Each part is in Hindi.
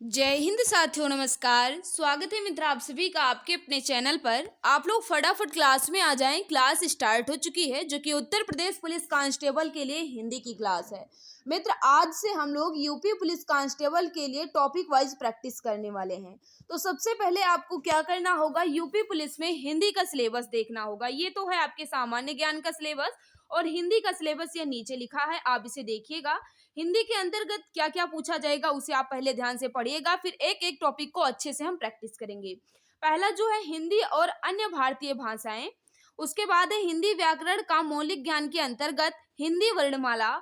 जय हिंद साथियों, नमस्कार। स्वागत है मित्र आप सभी का आपके अपने चैनल पर। आप लोग फटाफट क्लास में आ जाएं। क्लास स्टार्ट हो चुकी है जो कि उत्तर प्रदेश पुलिस कांस्टेबल के लिए हिंदी की क्लास है। मित्र आज से हम लोग यूपी पुलिस कांस्टेबल के लिए टॉपिक वाइज प्रैक्टिस करने वाले हैं। तो सबसे पहले आपको क्या करना होगा, यूपी पुलिस में हिंदी का सिलेबस देखना होगा। ये तो है आपके सामान्य ज्ञान का सिलेबस और हिंदी का सिलेबस ये नीचे लिखा है, आप इसे देखिएगा। हिंदी के अंतर्गत क्या क्या पूछा जाएगा उसे आप पहले ध्यान से पढ़िएगा, फिर एक एक टॉपिक को अच्छे से हम प्रैक्टिस करेंगे। पहला जो है हिंदी और अन्य भारतीय भाषाएं, उसके बाद है हिंदी व्याकरण का मौलिक ज्ञान के अंतर्गत हिंदी वर्णमाला,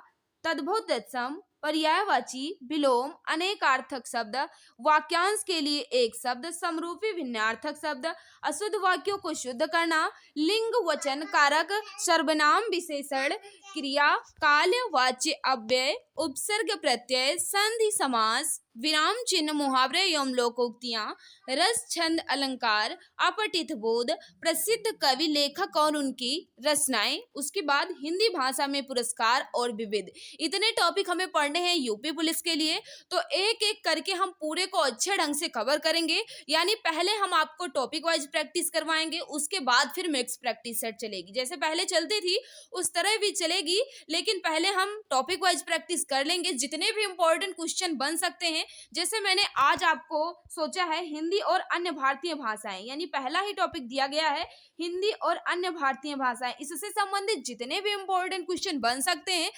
तद्भव तत्सम, पर्यायवाची, विलोम, अनेकार्थक शब्द, वाक्यांश के लिए एक शब्द, समरूपी भिन्नार्थक शब्द, अशुद्ध वाक्यों को शुद्ध करना, लिंग वचन कारक, सर्वनाम विशेषण, क्रिया, काल, वाच्य, अव्यय, उपसर्ग प्रत्यय, संधि समास, विराम चिन्ह, मुहावरे एवं लोकोक्तियां, रस छंद अलंकार, अपठित बोध, प्रसिद्ध कवि लेखक और उनकी रचनाएं। उसके बाद हिंदी भाषा में पुरस्कार और विविध। इतने टॉपिक हमें पढ़ने हैं यूपी पुलिस के लिए, तो एक एक करके हम पूरे को अच्छे ढंग से कवर करेंगे। यानी पहले हम आपको टॉपिक वाइज प्रैक्टिस करवाएंगे, उसके बाद फिर मिक्स प्रैक्टिस सेट चलेगी। जैसे पहले चलती थी उस तरह भी चलेगी, लेकिन पहले हम टॉपिक वाइज प्रैक्टिस कर लेंगे। जितने भी इंपॉर्टेंट क्वेश्चन बन सकते हैं, जैसे मैंने आज आपको सोचा है हिंदी और अन्य भारतीय भाषाएं, यानी पहला ही टॉपिक दिया गया है हिंदी और अन्य भारतीय भाषाएं। इससे संबंधित जितने भी इंपॉर्टेंट क्वेश्चन बन सकते हैं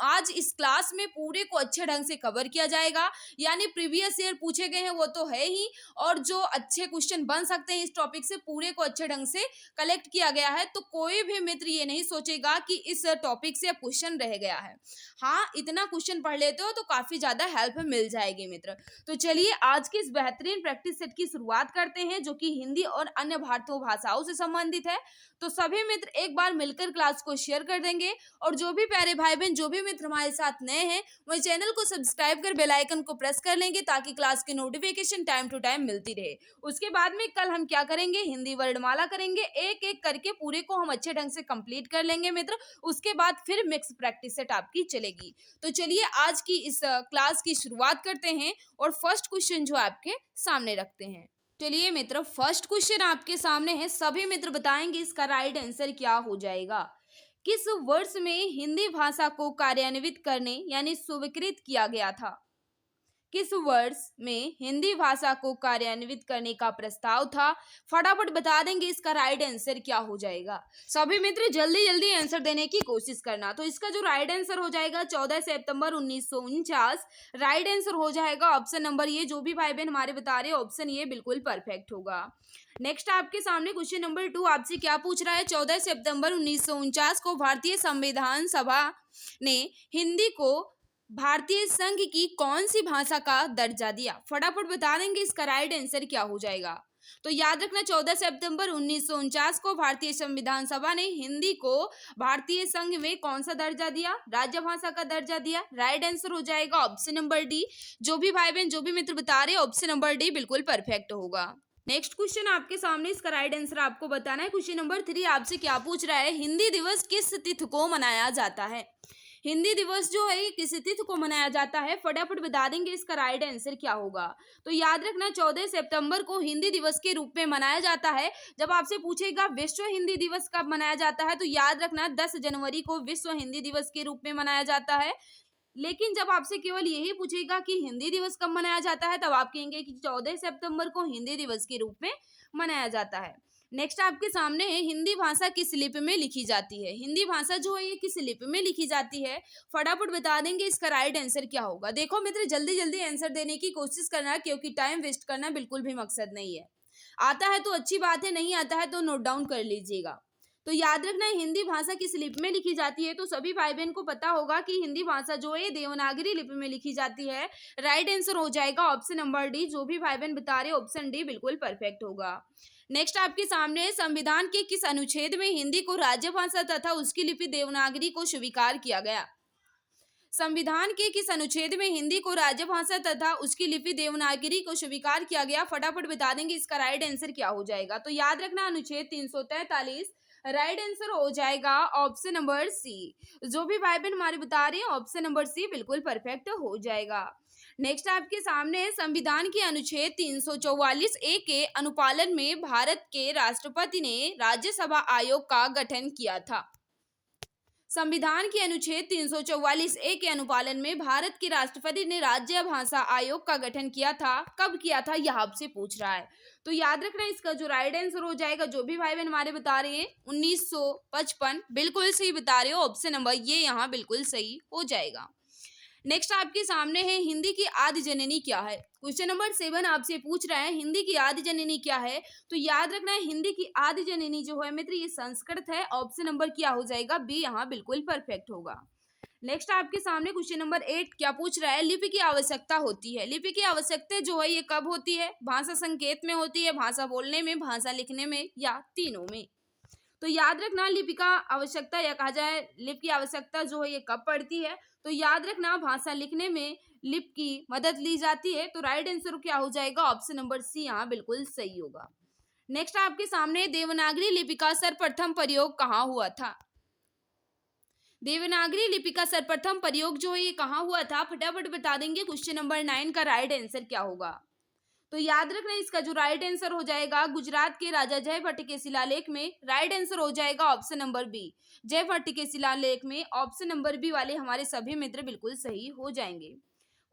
आज इस क्लास में पूरे को अच्छे ढंग से कवर किया जाएगा। यानी प्रीवियस ईयर पूछे गए हैं वो तो है ही, और जो अच्छे क्वेश्चन बन सकते हैं इस टॉपिक से पूरे को अच्छे ढंग से कलेक्ट किया गया है। तो कोई भी मित्र ये नहीं सोचेगा कि इस टॉपिक से क्वेश्चन रह गया है। हाँ, इतना क्वेश्चन पढ़ लेते हो तो काफी ज्यादा हेल्प मिल जाएगी मित्र। तो चलिए आज की इस बेहतरीन प्रैक्टिस सेट की शुरुआत करते हैं जो कि हिंदी और अन्य भारतीय भाषाओं से संबंधित है। तो सभी मित्र एक बार मिलकर क्लास को शेयर कर देंगे, और जो भी प्यारे भाई बहन जो भी मित्र हमारे साथ नए हैं वो चैनल को सब्सक्राइब कर बेल आइकन को प्रेस कर लेंगे ताकि क्लास की नोटिफिकेशन टाइम टू टाइम मिलती रहे। उसके बाद में कल हम क्या करेंगे, हिंदी वर्णमाला करेंगे। एक एक करके पूरे को हम अच्छे ढंग से कंप्लीट कर लेंगे मित्र। उसके बाद फिर मिक्स प्रैक्टिस सेट आपकी चलेगी। तो चलिए आज की इस क्लास की शुरुआत करते हैं और फर्स्ट क्वेश्चन जो आपके सामने रखते हैं। चलिए मित्र, फर्स्ट क्वेश्चन आपके सामने है। सभी मित्र बताएंगे इसका राइट आंसर क्या हो जाएगा। किस वर्ष में हिंदी भाषा को कार्यान्वित करने यानी स्वीकृत किया गया था? किस वर्ष में हिंदी भाषा को कार्यान्वित करने का प्रस्ताव था? फटाफट बता देंगे इसका राइट आंसर क्या हो जाएगा। सभी मित्र जल्दी जल्दी आंसर देने की कोशिश करना। तो इसका जो राइट आंसर हो जाएगा 14 सितंबर 1949 राइट आंसर हो जाएगा ऑप्शन नंबर ये। जो भी भाई बहन हमारे बता रहे हैं ऑप्शन ये बिल्कुल परफेक्ट होगा। नेक्स्ट आपके सामने क्वेश्चन नंबर 2 आपसे क्या पूछ रहा है। 14 सितंबर 1949 को भारतीय संविधान सभा ने हिंदी को भारतीय संघ की कौन सी भाषा का दर्जा दिया? फटाफट बता देंगे इसका राइट आंसर क्या हो जाएगा। तो याद रखना 14 सितंबर 1949 को भारतीय संविधान सभा ने हिंदी को भारतीय संघ में कौन सा दर्जा दिया? राज्य भाषा का दर्जा दिया। राइट आंसर हो जाएगा ऑप्शन नंबर डी। जो भी भाई बहन जो भी मित्र बता रहे हैं ऑप्शन नंबर डी बिल्कुल परफेक्ट होगा। नेक्स्ट क्वेश्चन आपके सामने, इसका राइट आंसर आपको बताना है। क्वेश्चन नंबर 3 आपसे क्या पूछ रहा है, हिंदी दिवस किस तिथि को मनाया जाता है? हिंदी दिवस जो है ये किस तिथि को मनाया जाता है? फटाफट बता देंगे इसका राइट आंसर क्या होगा। तो याद रखना 14 सितंबर को हिंदी दिवस के रूप में मनाया जाता है। जब आपसे पूछेगा विश्व हिंदी दिवस कब मनाया जाता है, तो याद रखना 10 जनवरी को विश्व हिंदी दिवस के रूप में मनाया जाता है। लेकिन जब आपसे केवल यही पूछेगा कि हिंदी दिवस कब मनाया जाता है, तब आप कहेंगे कि 14 सितंबर को हिंदी दिवस के रूप में मनाया जाता है। नेक्स्ट आपके सामने है, हिंदी भाषा किस लिपि में लिखी जाती है? हिंदी भाषा जो है ये किस लिपि में लिखी जाती है? फटाफट बता देंगे इसका राइट आंसर क्या होगा। देखो मित्र जल्दी जल्दी आंसर देने की कोशिश करना, क्योंकि टाइम वेस्ट करना बिल्कुल भी मकसद नहीं है। आता है तो अच्छी बात है, नहीं आता है तो नोट डाउन कर लीजिएगा। तो याद रखना हिंदी भाषा किस लिपि में लिखी जाती है। तो सभी भाई बहन को पता होगा कि हिंदी भाषा जो है देवनागरी लिपि में लिखी जाती है। राइट आंसर हो जाएगा ऑप्शन नंबर डी। जो भी भाई बहन बता रहे ऑप्शन डी बिल्कुल परफेक्ट होगा। नेक्स्ट आपके सामने है, संविधान के किस अनुच्छेद में हिंदी को राज्य भाषा तथा उसकी लिपि देवनागरी को स्वीकार किया गया? संविधान के किस अनुच्छेद में हिंदी को राजभाषा तथा उसकी लिपि देवनागरी को स्वीकार किया गया? फटाफट बता देंगे इसका राइट आंसर क्या हो जाएगा। तो याद रखना अनुच्छेद 343 राइट आंसर हो जाएगा ऑप्शन नंबर सी। जो भी भाई बहन हमारे बता रहे हैं ऑप्शन नंबर सी बिल्कुल परफेक्ट हो जाएगा। नेक्स्ट आपके सामने है, संविधान के अनुच्छेद 344 ए के अनुपालन में भारत के राष्ट्रपति ने राज्यसभा आयोग का गठन किया था। संविधान के अनुच्छेद 344 ए के अनुपालन में भारत के राष्ट्रपति ने राज्य भाषा आयोग का गठन किया था। कब किया था, यह आपसे पूछ रहा है। तो याद रखना, इसका जो राइट आंसर हो जाएगा, जो भी भाई बहन हमारे बता रहे हैं 1955, बिल्कुल सही बता रहे हो। ऑप्शन नंबर ये यहाँ बिल्कुल सही हो जाएगा। नेक्स्ट आपके सामने है, हिंदी की आदि जननी क्या है। क्वेश्चन नंबर 7 आपसे पूछ रहा है हिंदी की आदि जननी क्या है। तो याद रखना है, हिंदी की आदि जननी जो है मित्र, ये संस्कृत है। ऑप्शन नंबर क्या हो जाएगा, बी यहाँ बिल्कुल परफेक्ट होगा। नेक्स्ट आपके सामने क्वेश्चन नंबर 8 क्या पूछ रहा है, लिपि की आवश्यकता होती है। लिपि की आवश्यकता जो है ये कब होती है, भाषा संकेत में होती है, भाषा बोलने में, भाषा लिखने में, या तीनों में। तो याद रखना, लिपि का आवश्यकता या कहा जाए लिपि की आवश्यकता जो है ये कब पड़ती है। तो याद रखना, भाषा लिखने में लिपि की मदद ली जाती है। तो राइट आंसर क्या हो जाएगा, ऑप्शन नंबर सी यहाँ बिल्कुल सही होगा। नेक्स्ट आपके सामने, देवनागरी लिपि का सर्वप्रथम प्रयोग कहाँ हुआ था। देवनागरी लिपि का सर्वप्रथम प्रयोग जो है ये कहाँ हुआ था, फटाफट बता देंगे। क्वेश्चन नंबर 9 का राइट आंसर क्या होगा। तो याद रखना, इसका जो राइट आंसर हो जाएगा, गुजरात के राजा जयभट्ट के शिलालेख में। राइट आंसर हो जाएगा ऑप्शन नंबर बी, जयभट्ट के शिलालेख में। ऑप्शन नंबर बी वाले हमारे सभी मित्र बिल्कुल सही हो जाएंगे।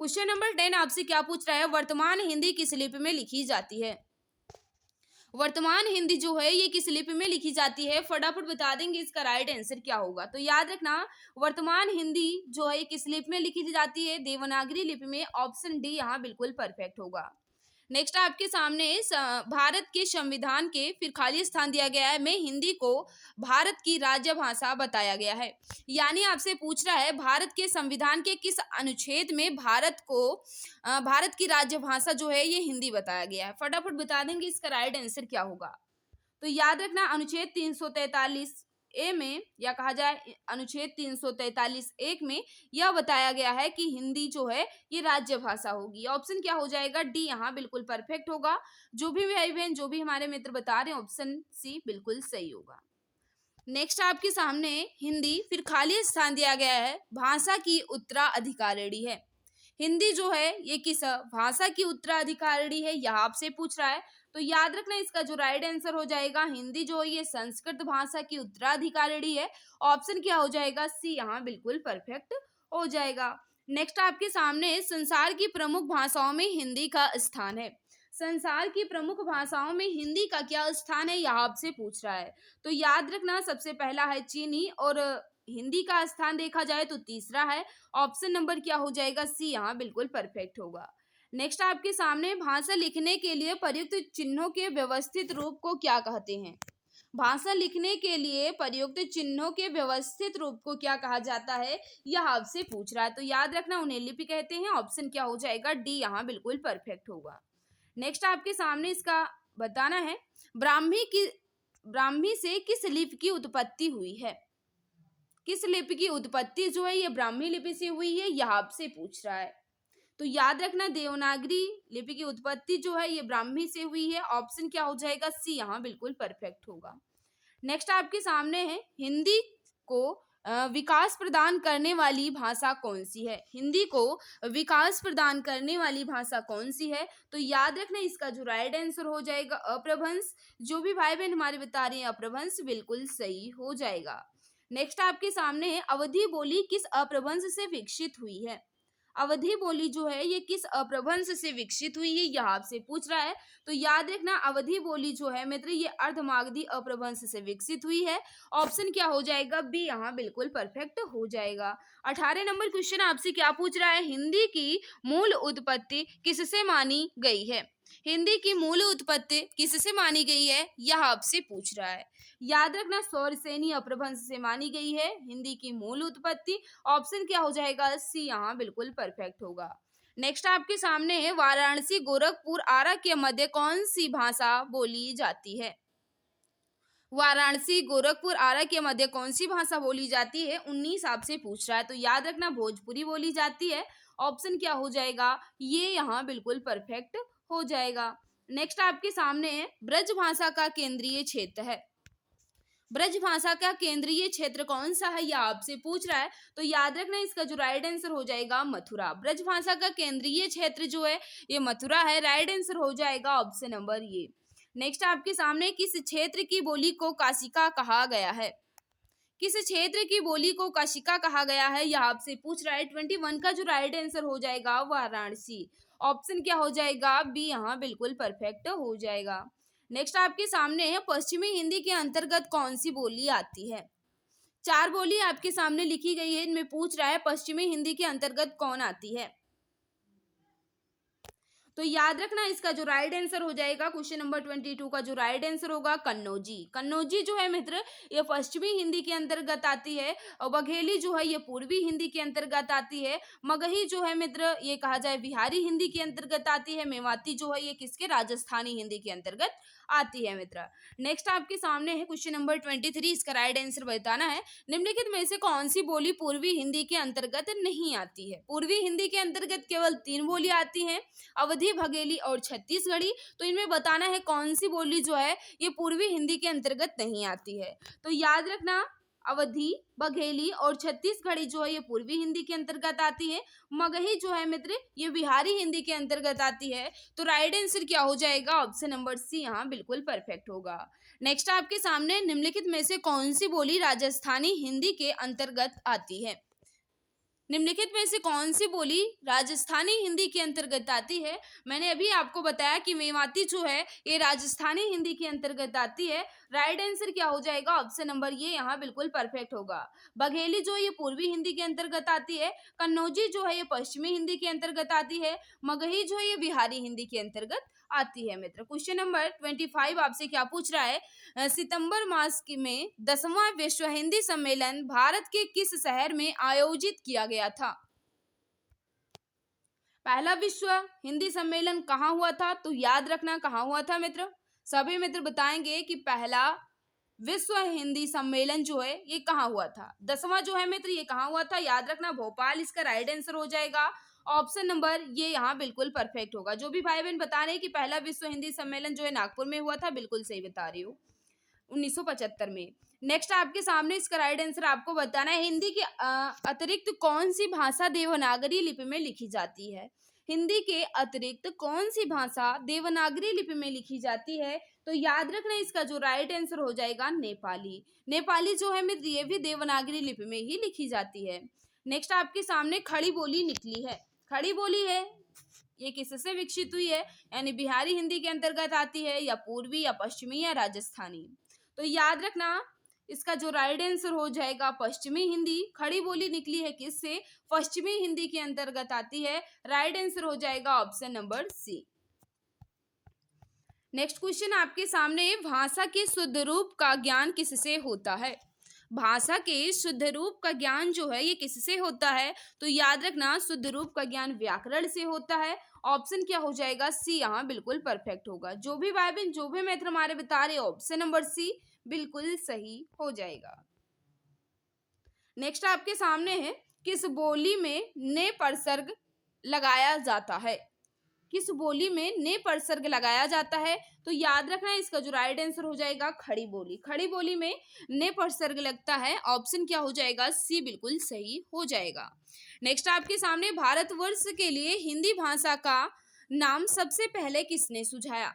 क्वेश्चन नंबर 10 आपसे क्या पूछ रहा है, वर्तमान हिंदी किस लिपि में लिखी जाती है। वर्तमान हिंदी जो है ये किस लिपि में लिखी जाती है, फटाफट बता देंगे, इसका राइट आंसर क्या होगा। तो याद रखना, वर्तमान हिंदी जो है किस लिपि में लिखी जाती है, देवनागरी लिपि में। ऑप्शन डी यहाँ बिल्कुल परफेक्ट होगा। नेक्स्ट आपके सामने भारत के संविधान के फिर खाली स्थान दिया गया है में हिंदी को भारत की राज्य भाषा बताया गया है। यानी आपसे पूछ रहा है, भारत के संविधान के किस अनुच्छेद में भारत की राज्य भाषा जो है ये हिंदी बताया गया है। फटाफट बता देंगे, इसका राइट आंसर क्या होगा। तो याद रखना, अनुच्छेद 343 ए में, या कहा जाए अनुच्छेद 343 एक में यह बताया गया है कि हिंदी जो है ये राज्य भाषा होगी। ऑप्शन क्या हो जाएगा, डी यहाँ बिल्कुल परफेक्ट होगा। जो भी भाई बहन, जो भी हमारे मित्र बता रहे हैं, ऑप्शन सी बिल्कुल सही होगा। नेक्स्ट आपके सामने हिंदी फिर खाली स्थान दिया गया है, भाषा की उत्तराधिकारिणी है। हिंदी जो है ये किस भाषा की उत्तराधिकारिणी है, यह आपसे पूछ रहा है। तो याद रखना, इसका जो राइट आंसर हो जाएगा, हिंदी जो है ये संस्कृत भाषा की उत्तराधिकारिणी है। ऑप्शन क्या हो जाएगा, सी यहाँ बिल्कुल परफेक्ट हो जाएगा। नेक्स्ट आपके सामने, संसार की प्रमुख भाषाओं में हिंदी का स्थान है। संसार की प्रमुख भाषाओं में हिंदी का क्या स्थान है, यह आपसे पूछ रहा है। तो याद रखना, सबसे पहला है चीनी, और हिंदी का स्थान देखा जाए तो तीसरा है। ऑप्शन नंबर क्या हो जाएगा, सी यहाँ बिल्कुल परफेक्ट होगा। नेक्स्ट आपके सामने, भाषा लिखने के लिए प्रयुक्त चिन्हों के व्यवस्थित रूप को क्या कहते हैं। भाषा लिखने के लिए प्रयुक्त चिन्हों के व्यवस्थित रूप को क्या कहा जाता है, यह आपसे पूछ रहा है। तो याद रखना, उन्हें लिपि कहते हैं। ऑप्शन क्या हो जाएगा, डी यहाँ बिल्कुल परफेक्ट होगा। नेक्स्ट आपके सामने इसका बताना है, ब्राह्मी से किस लिपि की उत्पत्ति हुई है। किस लिपि की उत्पत्ति जो है ये ब्राह्मी लिपि से हुई है, यह आपसे पूछ रहा है। तो याद रखना, देवनागरी लिपि की उत्पत्ति जो है ये ब्राह्मी से हुई है। ऑप्शन क्या हो जाएगा, सी यहाँ बिल्कुल परफेक्ट होगा। नेक्स्ट आपके सामने है, हिंदी को विकास प्रदान करने वाली भाषा कौन सी है। हिंदी को विकास प्रदान करने वाली भाषा कौन सी है। तो याद रखना, इसका जो राइट आंसर हो जाएगा अपभ्रंश। जो भी भाई बहन हमारे बता रहे हैं अपभ्रंश बिल्कुल सही हो जाएगा। नेक्स्ट आपके सामने है, अवधी बोली किस अपभ्रंश से विकसित हुई है। अवधी बोली जो है ये किस अपभ्रंश से विकसित हुई है, यह आपसे पूछ रहा है। तो याद रखना, अवधी बोली जो है मित्र ये अर्धमागधी अपभ्रंश से विकसित हुई है। ऑप्शन क्या हो जाएगा, बी यहाँ बिल्कुल परफेक्ट हो जाएगा। 18 नंबर क्वेश्चन आपसे क्या पूछ रहा है, हिंदी की मूल उत्पत्ति किससे मानी गई है। हिंदी की मूल उत्पत्ति किससे मानी गई है, यह आपसे पूछ रहा है। याद रखना, सौरसेनी अपभ्रंश से मानी गई है हिंदी की मूल उत्पत्ति। ऑप्शन क्या हो जाएगा, सी यहाँ बिल्कुल परफेक्ट होगा। नेक्स्ट आपके सामने है, वाराणसी गोरखपुर आरा के मध्य कौन सी भाषा बोली जाती है। वाराणसी गोरखपुर आरा के मध्य कौन सी भाषा बोली जाती है, 19 आपसे पूछ रहा है। तो याद रखना, भोजपुरी बोली जाती है। ऑप्शन क्या हो जाएगा, ये यहाँ बिल्कुल परफेक्ट हो जाएगा। नेक्स्ट आपके सामने है, ब्रज भाषा का केंद्रीय क्षेत्र है। ब्रजभाषा का केंद्रीय क्षेत्र कौन सा है, यह आपसे पूछ रहा है। तो याद रखना इसका जो राइट आंसर हो जाएगा मथुरा। ब्रजभाषा का केंद्रीय क्षेत्र जो है ये मथुरा है। राइट आंसर हो जाएगा ऑप्शन नंबर ये। नेक्स्ट आपके सामने किस क्षेत्र की बोली को काशिका कहा गया है? किस क्षेत्र की बोली को काशिका कहा गया है, यह आपसे पूछ रहा है। 21 का जो राइट आंसर हो जाएगा वाराणसी। ऑप्शन क्या हो जाएगा? बी यहाँ बिल्कुल परफेक्ट हो जाएगा। नेक्स्ट आपके सामने है पश्चिमी हिंदी के अंतर्गत कौन सी बोली आती है? 4 बोली आपके सामने लिखी गई है, इनमें पूछ रहा है पश्चिमी हिंदी के अंतर्गत कौन आती है। तो याद रखना इसका जो राइट आंसर हो जाएगा क्वेश्चन नंबर 22 का जो राइट आंसर होगा कन्नौजी। कन्नौजी जो है मित्र ये पश्चिमी हिंदी के अंतर्गत आती है और बघेली जो है ये पूर्वी हिंदी के अंतर्गत आती है। मगही जो है मित्र ये कहा जाए बिहारी हिंदी के अंतर्गत आती है। मेवाती जो है ये किसके? राजस्थानी हिंदी के अंतर्गत आती है मित्र। नेक्स्ट आपके सामने है क्वेश्चन नंबर 23, इसका राइट आंसर बताना है। निम्नलिखित में से कौन सी बोली पूर्वी हिंदी के अंतर्गत नहीं आती है? पूर्वी हिंदी के अंतर्गत केवल 3 बोली आती हैं, अवधी, बघेली और छत्तीसगढ़ी। तो इनमें बताना है कौन सी बोली जो है ये पूर्वी हिंदी के अंतर्गत नहीं आती है। तो याद रखना अवधी, बघेली और छत्तीसगढ़ी जो है ये पूर्वी हिंदी के अंतर्गत आती है। मगही जो है मित्र ये बिहारी हिंदी के अंतर्गत आती है। तो राइट आंसर क्या हो जाएगा? ऑप्शन नंबर सी यहाँ बिल्कुल परफेक्ट होगा। नेक्स्ट आपके सामने निम्नलिखित में से कौन सी बोली राजस्थानी हिंदी के अंतर्गत आती है? निम्नलिखित में से कौन सी बोली राजस्थानी हिंदी के अंतर्गत आती है? मैंने अभी आपको बताया कि मेवाती जो है ये राजस्थानी हिंदी के अंतर्गत आती है। राइट आंसर क्या हो जाएगा? ऑप्शन नंबर ये यहाँ बिल्कुल परफेक्ट होगा। बघेली जो ये पूर्वी हिंदी के अंतर्गत आती है। कन्नौजी जो है ये पश्चिमी हिंदी के अंतर्गत आती है। मगही जो है ये बिहारी हिंदी के अंतर्गत आती है मित्र। क्वेश्चन नंबर 25 आपसे क्या पूछ रहा है? सितंबर मास में 10वां विश्व हिंदी सम्मेलन भारत के किस शहर में आयोजित किया गया था? पहला विश्व हिंदी सम्मेलन कहाँ हुआ था? तो याद रखना कहाँ हुआ था मित्र। सभी मित्र बताएंगे कि पहला विश्व हिंदी सम्मेलन जो है ये कहाँ हुआ था। 10वां जो है मित्र ये कहाँ हुआ था? याद रखना भोपाल इसका राइट आंसर हो जाएगा। ऑप्शन नंबर ये यहाँ बिल्कुल परफेक्ट होगा। जो भी भाई बहन बता रहे हैं कि पहला विश्व हिंदी सम्मेलन जो है नागपुर में हुआ था, बिल्कुल सही बता रही हूँ, 1975 में। नेक्स्ट आपके सामने इसका राइट आंसर आपको बताना है। हिंदी के अतिरिक्त कौन सी भाषा देवनागरी लिपि में लिखी जाती है? हिंदी के अतिरिक्त कौन सी भाषा देवनागरी लिपि में लिखी जाती है? तो याद रखना इसका जो राइट आंसर हो जाएगा नेपाली। नेपाली जो है मित्र ये भी देवनागरी लिपि में ही लिखी जाती है। नेक्स्ट आपके सामने खड़ी बोली निकली है। खड़ी बोली है ये किससे विकसित हुई है? यानी बिहारी हिंदी के अंतर्गत आती है या पूर्वी या पश्चिमी या राजस्थानी? तो याद रखना इसका जो राइट आंसर हो जाएगा पश्चिमी हिंदी। खड़ी बोली निकली है किससे? पश्चिमी हिंदी के अंतर्गत आती है। राइट आंसर हो जाएगा option number C. Next question आपके सामने भाषा के शुद्ध रूप का ज्ञान किससे होता है? भाषा के शुद्ध रूप का ज्ञान जो है ये किससे होता है? तो याद रखना शुद्ध रूप का ज्ञान व्याकरण से होता है। ऑप्शन क्या हो जाएगा? सी यहाँ बिल्कुल परफेक्ट होगा। जो भी भाई बहन जो भी मित्र हमारे बता रहे ऑप्शन नंबर सी बिल्कुल सही हो जाएगा। नेक्स्ट आपके सामने है किस बोली में ने परसर्ग लगाया जाता है? किस बोली में ने परसर्ग लगाया जाता है? तो याद रखना इसका जो राइट आंसर हो जाएगा खड़ी बोली। खड़ी बोली में ने परसर्ग लगता है। ऑप्शन क्या हो जाएगा? सी बिल्कुल सही हो जाएगा। नेक्स्ट आपके सामने भारतवर्ष के लिए हिंदी भाषा का नाम सबसे पहले किसने सुझाया?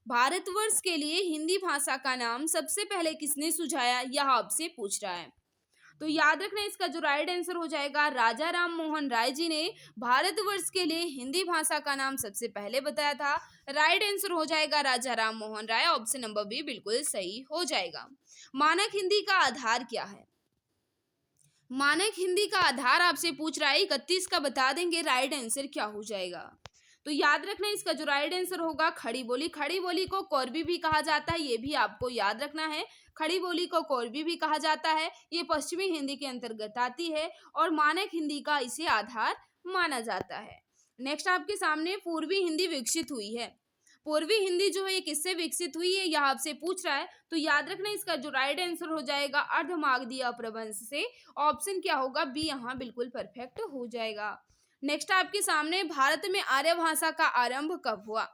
भारतवर्ष के लिए हिंदी भाषा का नाम सबसे पहले किसने सुझाया, यह आपसे पूछ रहा है। तो याद रखना इसका जो राइट आंसर हो जाएगा राजा राम मोहन राय जी ने भारतवर्ष के लिए हिंदी भाषा का नाम सबसे पहले बताया था। राइट आंसर हो जाएगा राजा Ram Mohan Roy. Option number B बिल्कुल सही हो जाएगा। मानक हिंदी का आधार क्या है? मानक हिंदी का आधार आपसे पूछ रहा है। 31 का बता देंगे राइट आंसर क्या हो जाएगा। तो याद रखना इसका जो राइट आंसर होगा खड़ी बोली। खड़ी बोली को कोरबी भी कहा जाता है, ये भी आपको याद रखना है। खड़ी बोली को कोरबी भी कहा जाता है। ये पश्चिमी हिंदी के अंतर्गत आती है और मानक हिंदी का इसे आधार माना जाता है। नेक्स्ट आपके सामने पूर्वी हिंदी विकसित हुई है। पूर्वी हिंदी जो है ये किससे विकसित हुई है, यह आपसे पूछ रहा है। तो याद रखना इसका जो राइट आंसर हो जाएगा अर्धमागधी अपभ्रंश से। ऑप्शन क्या होगा? बी यहाँ बिल्कुल परफेक्ट हो जाएगा। नेक्स्ट आपके सामने भारत में आर्य भाषा का आरंभ कब हुआ?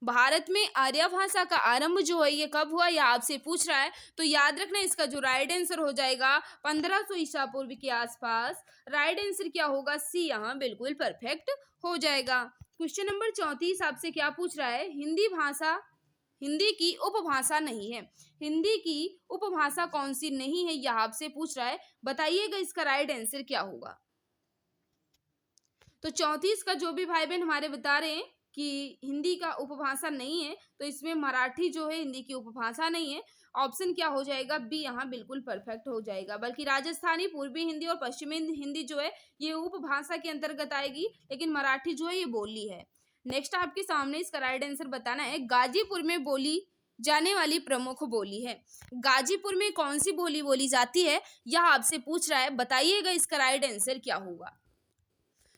भारत में आर्य भाषा का आरंभ जो है ये कब हुआ, यह आपसे पूछ रहा है। तो याद रखना इसका जो राइट आंसर हो जाएगा 1500 ईसा पूर्व के आसपास। राइट आंसर क्या होगा, सी यहाँ बिल्कुल परफेक्ट हो जाएगा। क्वेश्चन नंबर 34 आपसे क्या पूछ रहा है, हिंदी की उपभाषा नहीं है। हिंदी की उपभाषा कौन सी नहीं है, यह आपसे पूछ रहा है। बताइएगा इसका राइट आंसर क्या होगा। तो 34 का जो भी भाई बहन हमारे बता रहे हैं कि हिंदी का उपभाषा नहीं है, तो इसमें मराठी जो है हिंदी की उपभाषा नहीं है। ऑप्शन क्या हो जाएगा, बी यहाँ बिल्कुल परफेक्ट हो जाएगा। बल्कि राजस्थानी, पूर्वी हिंदी और पश्चिमी हिंदी जो है ये उपभाषा के अंतर्गत आएगी, लेकिन मराठी जो है ये बोली है। नेक्स्ट आपके सामने इसका राइट आंसर बताना है। गाजीपुर में बोली जाने वाली प्रमुख बोली है। गाजीपुर में कौन सी बोली बोली जाती है, यह आपसे पूछ रहा है। बताइएगा इसका राइट आंसर क्या होगा।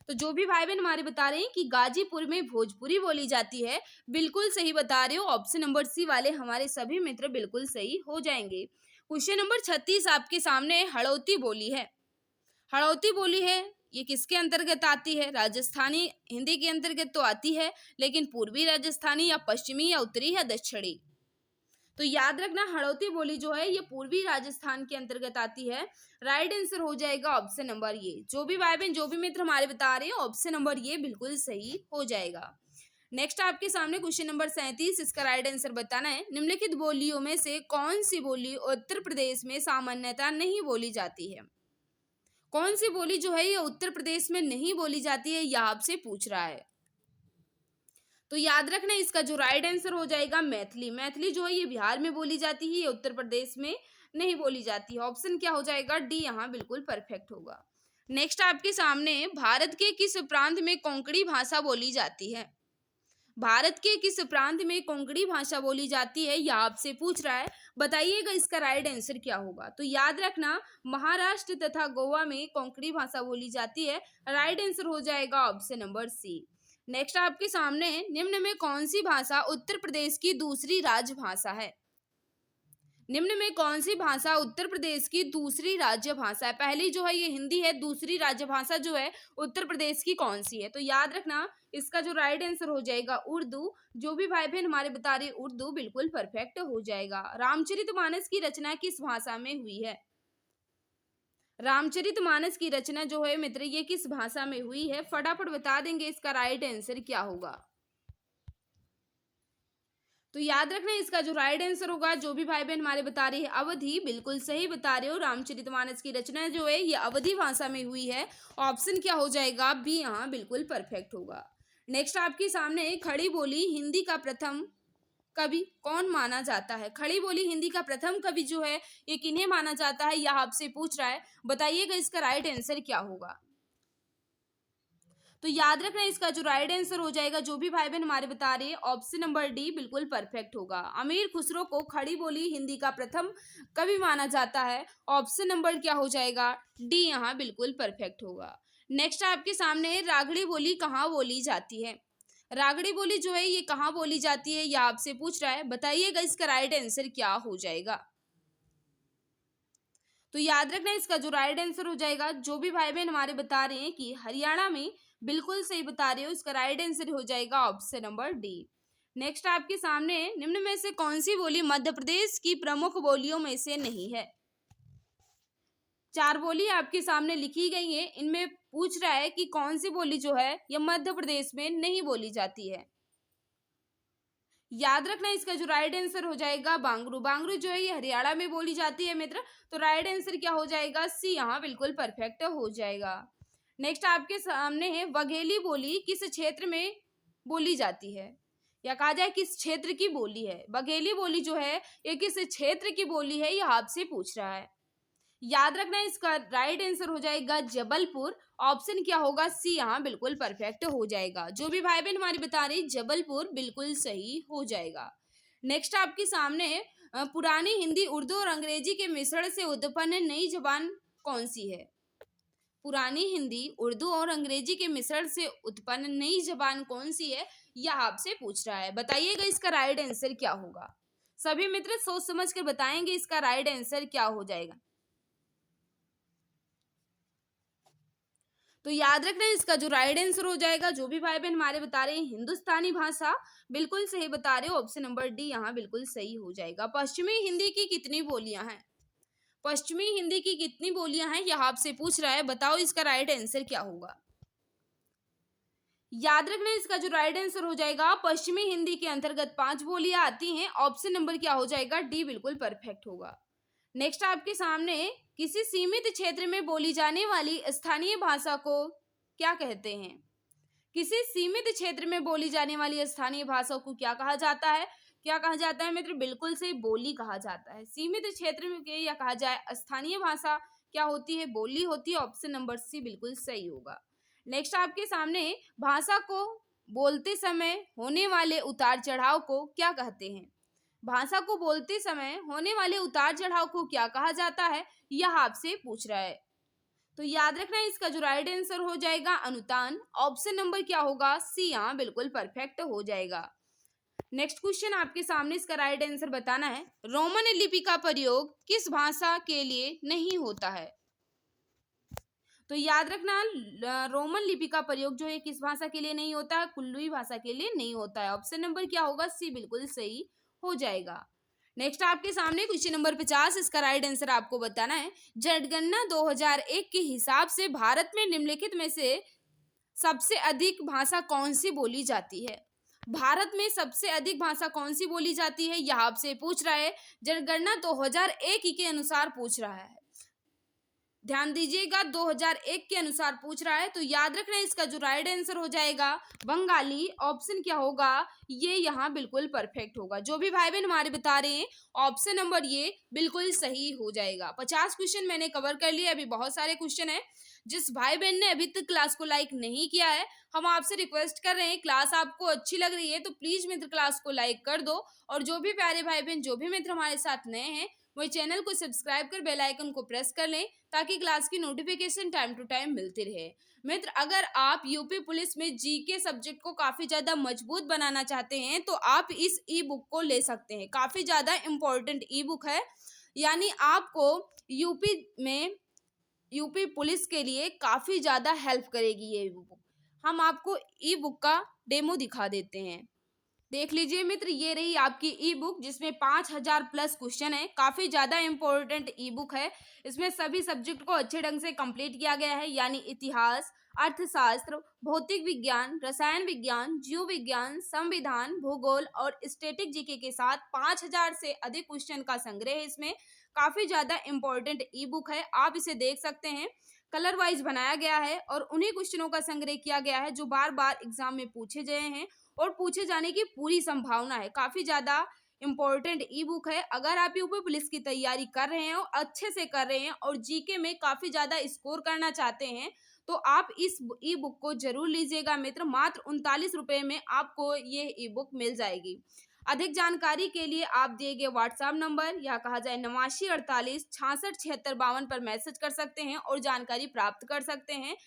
तो जो भी भाई बहन हमारे बता रहे हैं कि गाजीपुर में भोजपुरी बोली जाती है, बिल्कुल सही बता रहे हो। ऑप्शन नंबर सी वाले हमारे सभी मित्र बिल्कुल सही हो जाएंगे। क्वेश्चन नंबर 36 आपके सामने हड़ौती बोली है। हड़ौती बोली है ये किसके अंतर्गत आती है, राजस्थानी हिंदी के अंतर्गत तो आती है, लेकिन पूर्वी राजस्थानी या पश्चिमी या उत्तरी या दक्षिणी। तो याद रखना हड़ौती बोली जो है ये पूर्वी राजस्थान के अंतर्गत आती है। राइट आंसर हो जाएगा ऑप्शन नंबर ये। जो भी भाई बहन जो भी मित्र हमारे बता रहे हैं ऑप्शन नंबर ये बिल्कुल सही हो जाएगा। नेक्स्ट आपके सामने क्वेश्चन नंबर 37, इसका राइट आंसर बताना है। निम्नलिखित बोलियों में से कौन सी बोली उत्तर प्रदेश में सामान्यतः नहीं बोली जाती है। कौन सी बोली जो है ये उत्तर प्रदेश में नहीं बोली जाती है, यह आपसे पूछ रहा है। तो याद रखना इसका जो राइट आंसर हो जाएगा मैथिली। मैथिली जो है ये बिहार में बोली जाती है, ये उत्तर प्रदेश में नहीं बोली जाती है। ऑप्शन क्या हो जाएगा, डी यहाँ बिल्कुल परफेक्ट होगा। नेक्स्ट आपके सामने भारत के किस प्रांत में कोंकणी भाषा बोली जाती है। भारत के किस प्रांत में कोंकणी भाषा बोली जाती है, यह आपसे पूछ रहा है। बताइएगा इसका राइट आंसर क्या होगा। तो याद रखना महाराष्ट्र तथा गोवा में कोंकणी भाषा बोली जाती है। राइट आंसर हो जाएगा ऑप्शन नंबर सी। नेक्स्ट आपके सामने निम्न में कौन सी भाषा उत्तर प्रदेश की दूसरी राजभाषा है। निम्न में कौन सी भाषा उत्तर प्रदेश की दूसरी राज्य भाषा है। पहली जो है ये हिंदी है, दूसरी राज्य भाषा जो है उत्तर प्रदेश की कौन सी है। तो याद रखना इसका जो राइट आंसर हो जाएगा उर्दू। जो भी भाई बहन हमारे बता रहे उर्दू बिल्कुल परफेक्ट हो जाएगा। रामचरितमानस की रचना किस भाषा में हुई है। रामचरितमानस की रचना जो है मित्र ये किस भाषा में हुई है, फटाफट बता देंगे इसका राइट आंसर क्या होगा। तो याद रखना इसका जो राइट आंसर होगा, जो भी भाई बहन हमारे बता रहे हैं अवधि, बिल्कुल सही बता रहे हो। रामचरितमानस की रचना जो है ये अवधि भाषा में हुई है। ऑप्शन क्या हो जाएगा, बी यहाँ बिल्कुल परफेक्ट होगा। नेक्स्ट आपके सामने खड़ी बोली हिंदी का प्रथम कवि कौन माना जाता है। खड़ी बोली हिंदी का प्रथम कवि जो है ये किन्हें माना जाता है, यह आपसे पूछ रहा है। बताइएगा इसका राइट आंसर क्या होगा। तो याद रखना इसका जो राइट आंसर हो जाएगा, जो भी भाई बहन हमारे बता रहे हैं ऑप्शन नंबर डी बिल्कुल परफेक्ट होगा। अमीर खुसरो को खड़ी बोली हिंदी का प्रथम कवि माना जाता है। ऑप्शन नंबर क्या हो जाएगा, डी यहाँ बिल्कुल परफेक्ट होगा। नेक्स्ट आपके सामने रागड़ी बोली कहाँ बोली जाती है। रागड़ी बोली जो है ये कहाँ बोली जाती है, यह आपसे पूछ रहा है। बताइएगा इसका राइट आंसर क्या हो जाएगा। तो याद रखना इसका जो राइट आंसर हो जाएगा, जो भी भाई बहन हमारे बता रहे हैं कि हरियाणा में, बिल्कुल सही बता रहे हो। इसका राइट आंसर हो जाएगा ऑप्शन नंबर डी। नेक्स्ट आपके सामने निम्न में से कौन सी बोली मध्य प्रदेश की प्रमुख बोलियों में से नहीं है। चार बोली आपके सामने लिखी गई है, इनमें पूछ रहा है कि कौन सी बोली जो है यह मध्य प्रदेश में नहीं बोली जाती है। याद रखना इसका जो राइट आंसर हो जाएगा बांगरू। बांगरू जो है ये हरियाणा में बोली जाती है मित्र। तो राइट आंसर क्या हो जाएगा, सी यहाँ बिल्कुल परफेक्ट हो जाएगा। नेक्स्ट आपके सामने है वघेली बोली किस क्षेत्र में बोली जाती है, या कहा जाए किस क्षेत्र की बोली है। बघेली बोली जो है ये किस क्षेत्र की बोली है, यह आपसे पूछ रहा है। याद रखना इसका राइट आंसर हो जाएगा जबलपुर। ऑप्शन क्या होगा, सी यहाँ बिल्कुल परफेक्ट हो जाएगा। जो भी भाई बहन हमारी बता रही जबलपुर बिल्कुल सही हो जाएगा। नेक्स्ट आपके सामने पुरानी हिंदी उर्दू और अंग्रेजी के मिश्रण से उत्पन्न नई जबान कौन सी है। पुरानी हिंदी उर्दू और अंग्रेजी के मिश्रण से उत्पन्न नई जबान कौन सी है, यह आपसे पूछ रहा है। बताइएगा इसका राइट आंसर क्या होगा। सभी मित्र सोच समझ कर बताएंगे इसका राइट आंसर क्या हो जाएगा। तो याद रखना इसका जो राइट आंसर हो जाएगा, जो भी भाई बहन हमारे बता रहे हैं हिंदुस्तानी भाषा, बिल्कुल सही बता रहे हो, ऑप्शन नंबर डी यहाँ बिल्कुल सही हो जाएगा। पश्चिमी हिंदी की कितनी बोलियां हैं? पश्चिमी हिंदी की कितनी बोलियां हैं, यह आपसे पूछ रहा है, बताओ इसका राइट आंसर क्या होगा। याद रखना इसका जो राइट आंसर हो जाएगा, पश्चिमी हिंदी के अंतर्गत 5 बोलियां आती हैं, ऑप्शन नंबर क्या हो जाएगा, डी बिल्कुल परफेक्ट होगा। नेक्स्ट आपके सामने, किसी सीमित क्षेत्र में बोली जाने वाली स्थानीय भाषा को क्या कहते हैं? किसी सीमित क्षेत्र में बोली जाने वाली स्थानीय भाषा को क्या कहा जाता है? क्या कहा जाता है मित्र? बिल्कुल से बोली कहा जाता है। सीमित क्षेत्र में के या कहा जाए स्थानीय भाषा क्या होती है? बोली होती है। ऑप्शन नंबर सी बिल्कुल सही होगा। नेक्स्ट आपके सामने, भाषा को बोलते समय होने वाले उतार चढ़ाव को क्या कहते हैं? भाषा को बोलते समय होने वाले उतार चढ़ाव को क्या कहा जाता है, यह आपसे पूछ रहा है। तो याद रखना इसका जो राइट आंसर हो जाएगा अनुतान, ऑप्शन नंबर क्या होगा, सी यहाँ बिल्कुल परफेक्ट हो जाएगा। नेक्स्ट क्वेश्चन आपके सामने, इसका राइट आंसर बताना है। रोमन लिपि का प्रयोग किस भाषा के लिए नहीं होता है? तो याद रखना रोमन लिपि का प्रयोग जो है किस भाषा के लिए नहीं होता है? कुल्लुई भाषा के लिए नहीं होता है। ऑप्शन नंबर क्या होगा, सी बिल्कुल सही हो जाएगा। नेक्स्ट आपके सामने क्वेश्चन नंबर 50, इसका राइट आंसर आपको बताना है। जनगणना 2001 के हिसाब से भारत में निम्नलिखित में से सबसे अधिक भाषा कौन सी बोली जाती है? भारत में सबसे अधिक भाषा कौन सी बोली जाती है, यह आपसे पूछ रहा है। जनगणना 2001 के अनुसार पूछ रहा है, ध्यान दीजिएगा, 2001 के अनुसार पूछ रहा है। तो याद रखना इसका जो राइट आंसर हो जाएगा बंगाली, ऑप्शन क्या होगा, ये यहाँ बिल्कुल परफेक्ट होगा। जो भी भाई बहन हमारे बता रहे हैं, ऑप्शन नंबर ये बिल्कुल सही हो जाएगा। 50 क्वेश्चन मैंने कवर कर लिए, अभी बहुत सारे क्वेश्चन है। जिस भाई बहन ने अभी तक क्लास को लाइक नहीं किया है, हम आपसे रिक्वेस्ट कर रहे हैं, क्लास आपको अच्छी लग रही है तो प्लीज मित्र क्लास को लाइक कर दो। और जो भी प्यारे भाई बहन, जो भी मित्र हमारे साथ नए हैं, वही चैनल को सब्सक्राइब कर बेल आइकन को प्रेस कर लें, ताकि क्लास की नोटिफिकेशन टाइम टू टाइम मिलती रहे। मित्र, अगर आप यूपी पुलिस में जीके सब्जेक्ट को काफी ज्यादा मजबूत बनाना चाहते हैं, तो आप इस ई बुक को ले सकते हैं। काफी ज्यादा इम्पोर्टेंट ई बुक है, यानी आपको यूपी पुलिस के लिए काफी ज्यादा हेल्प करेगी ये बुक। हम आपको ई बुक का डेमो दिखा देते हैं, देख लीजिए मित्र। ये रही आपकी ई बुक, जिसमें 5000 प्लस क्वेश्चन है। काफी ज्यादा इंपॉर्टेंट ई बुक है। इसमें सभी सब्जेक्ट को अच्छे ढंग से कंप्लीट किया गया है, यानी इतिहास, अर्थशास्त्र, भौतिक विज्ञान, रसायन विज्ञान, जीव विज्ञान, संविधान, भूगोल और स्टैटिक जीके के साथ 5000 से अधिक क्वेश्चन का संग्रह है। इसमें काफी ज्यादा इंपॉर्टेंट ई बुक है, आप इसे देख सकते हैं। कलर वाइज बनाया गया है और उन्हीं क्वेश्चनों का संग्रह किया गया है जो बार बार एग्जाम में पूछे गए हैं और पूछे जाने की पूरी संभावना है। काफी ज्यादा इंपॉर्टेंट ई बुक है। अगर आप यूपी पुलिस की तैयारी कर रहे हैं और अच्छे से कर रहे हैं और जीके में काफी ज्यादा स्कोर करना चाहते हैं, तो आप इस ई बुक को जरूर लीजिएगा मित्र। मात्र 39 रुपए में आपको ये ई बुक मिल जाएगी। अधिक जानकारी के लिए आप दिए गए व्हाट्सएप नंबर या कहा जाए 8948667652 पर मैसेज कर सकते हैं और जानकारी प्राप्त कर सकते हैं।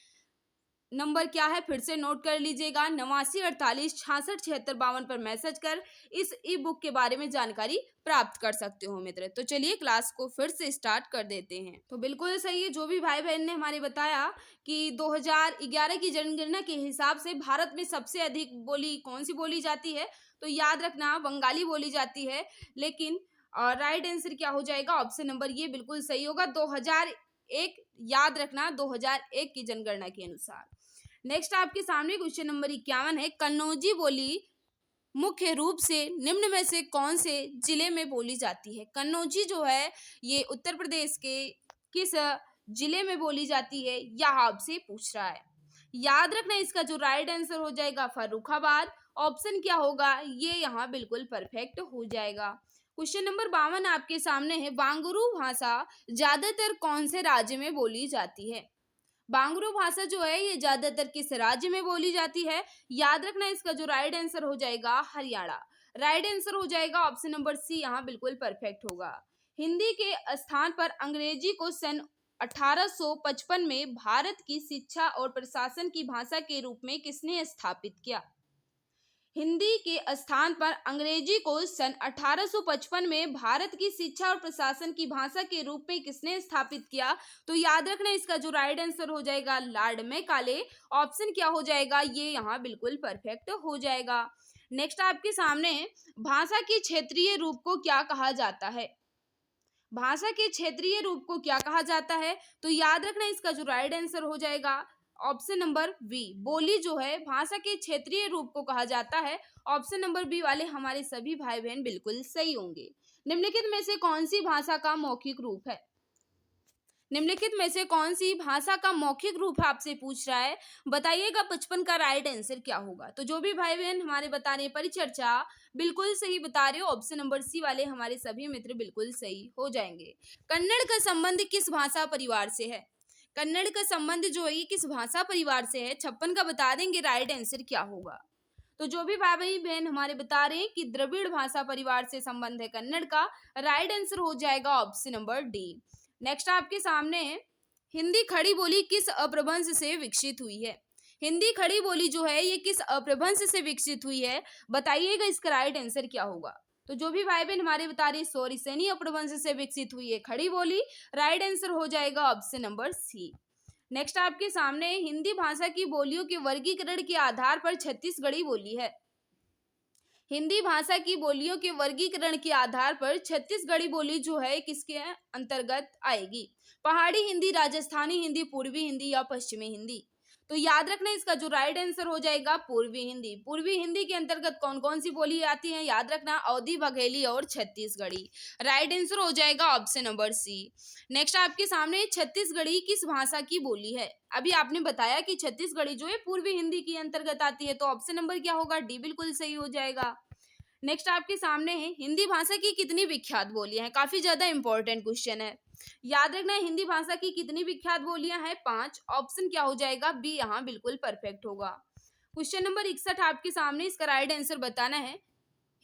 नंबर क्या है, फिर से नोट कर लीजिएगा, 8948667652 पर मैसेज कर इस ई बुक के बारे में जानकारी प्राप्त कर सकते हो मित्र। तो चलिए क्लास को फिर से स्टार्ट कर देते हैं। तो बिल्कुल सही है, जो भी भाई बहन ने हमारे बताया कि 2011 की जनगणना के हिसाब से भारत में सबसे अधिक बोली कौन सी बोली जाती है, तो याद रखना बंगाली बोली जाती है। लेकिन राइट आंसर क्या हो जाएगा, ऑप्शन नंबर ये बिल्कुल सही होगा, 2001। याद रखना 2001 की जनगणना के अनुसार। नेक्स्ट आपके सामने क्वेश्चन नंबर 51 है। कन्नौजी बोली मुख्य रूप से निम्न में से कौन से जिले में बोली जाती है? कन्नौजी जो है ये उत्तर प्रदेश के किस जिले में बोली जाती है, यह आपसे पूछ रहा है। याद रखना इसका जो राइट आंसर हो जाएगा फर्रुखाबाद, ऑप्शन क्या होगा, ये यहाँ बिल्कुल परफेक्ट हो जाएगा। क्वेश्चन नंबर 52 आपके सामने है। बांगुरू भाषा ज्यादातर कौन से राज्य में बोली जाती है? बांगुरू भाषा जो है ये ज्यादातर किस राज्य में बोली जाती है? याद रखना इसका जो राइट आंसर हो जाएगा हरियाणा। राइट आंसर हो जाएगा ऑप्शन नंबर सी, यहाँ बिल्कुल परफेक्ट होगा। हिंदी के स्थान पर अंग्रेजी को सन 1855 में भारत की शिक्षा और प्रशासन की भाषा के रूप में किसने स्थापित किया? हिंदी के स्थान पर अंग्रेजी को सन 1855 में भारत की शिक्षा और प्रशासन की भाषा के रूप में किसने स्थापित किया? तो याद रखना इसका जो राइट आंसर हो जाएगा लॉर्ड मैकाले। ऑप्शन क्या हो जाएगा? ये यहाँ बिल्कुल परफेक्ट हो जाएगा। नेक्स्ट आपके सामने भाषा के क्षेत्रीय रूप को क्या कहा जाता है? भाषा के क्षेत्रीय रूप को क्या कहा जाता है? तो याद रखना इसका जो राइट आंसर हो जाएगा ऑप्शन नंबर बी। बोली जो है भाषा के क्षेत्रीय रूप को कहा जाता है। ऑप्शन नंबर बी वाले हमारे सभी भाई बहन बिल्कुल सही होंगे। निम्नलिखित में से कौन सी भाषा का मौखिक रूप है? निम्नलिखित में से कौन सी भाषा का मौखिक रूप आपसे पूछ रहा है, बताइएगा 55 का राइट आंसर क्या होगा। तो जो भी भाई बहन हमारे बता रहे हैं परिचर्चा बिल्कुल सही बता रहे हो, ऑप्शन नंबर सी वाले हमारे सभी मित्र बिल्कुल सही हो जाएंगे। कन्नड़ का संबंध किस भाषा परिवार से है? कन्नड़ का संबंध जो है किस भाषा परिवार से है? 56 का बता देंगे राइट आंसर क्या होगा। तो जो भी भाई बहन हमारे बता रहे हैं कि द्रविड़ भाषा परिवार से संबंध है कन्नड़ का, राइट आंसर हो जाएगा ऑप्शन नंबर डी। नेक्स्ट आपके सामने हिंदी खड़ी बोली किस अपभ्रंश से विकसित हुई है? हिंदी खड़ी बोली जो है ये किस अपभ्रंश से विकसित हुई है, बताइएगा इसका राइट आंसर क्या होगा। तो जो भी भाई बहन हमारे बता रहे सौरिसेनी अपभ्रंश से विकसित हुई है खड़ी बोली, राइट आंसर हो जाएगा ऑप्शन नंबर सी। नेक्स्ट आपके सामने हिंदी भाषा की बोलियों के वर्गीकरण के आधार पर छत्तीसगढ़ी बोली है। हिंदी भाषा की बोलियों के वर्गीकरण के आधार पर छत्तीसगढ़ी बोली जो है किसके अंतर्गत आएगी? पहाड़ी हिंदी, राजस्थानी हिंदी, पूर्वी हिंदी या पश्चिमी हिंदी? तो याद रखना इसका जो राइट आंसर हो जाएगा पूर्वी हिंदी। पूर्वी हिंदी के अंतर्गत कौन कौन सी बोली आती है? याद रखना अवधी, बघेली और छत्तीसगढ़ी। राइट आंसर हो जाएगा ऑप्शन नंबर सी। नेक्स्ट आपके सामने छत्तीसगढ़ी किस भाषा की बोली है? अभी आपने बताया कि छत्तीसगढ़ी जो है पूर्वी हिंदी के अंतर्गत आती है, तो ऑप्शन नंबर क्या होगा? डी बिल्कुल सही हो जाएगा। नेक्स्ट आपके सामने है हिंदी भाषा की कितनी विख्यात बोलियां हैं? काफी ज्यादा इंपॉर्टेंट क्वेश्चन है। याद रखना हिंदी भाषा की कितनी विख्यात बोलियां हैं? 5। ऑप्शन क्या हो जाएगा? बी यहाँ बिल्कुल परफेक्ट होगा। क्वेश्चन नंबर 61 आपके सामने, इसका राइट आंसर बताना है।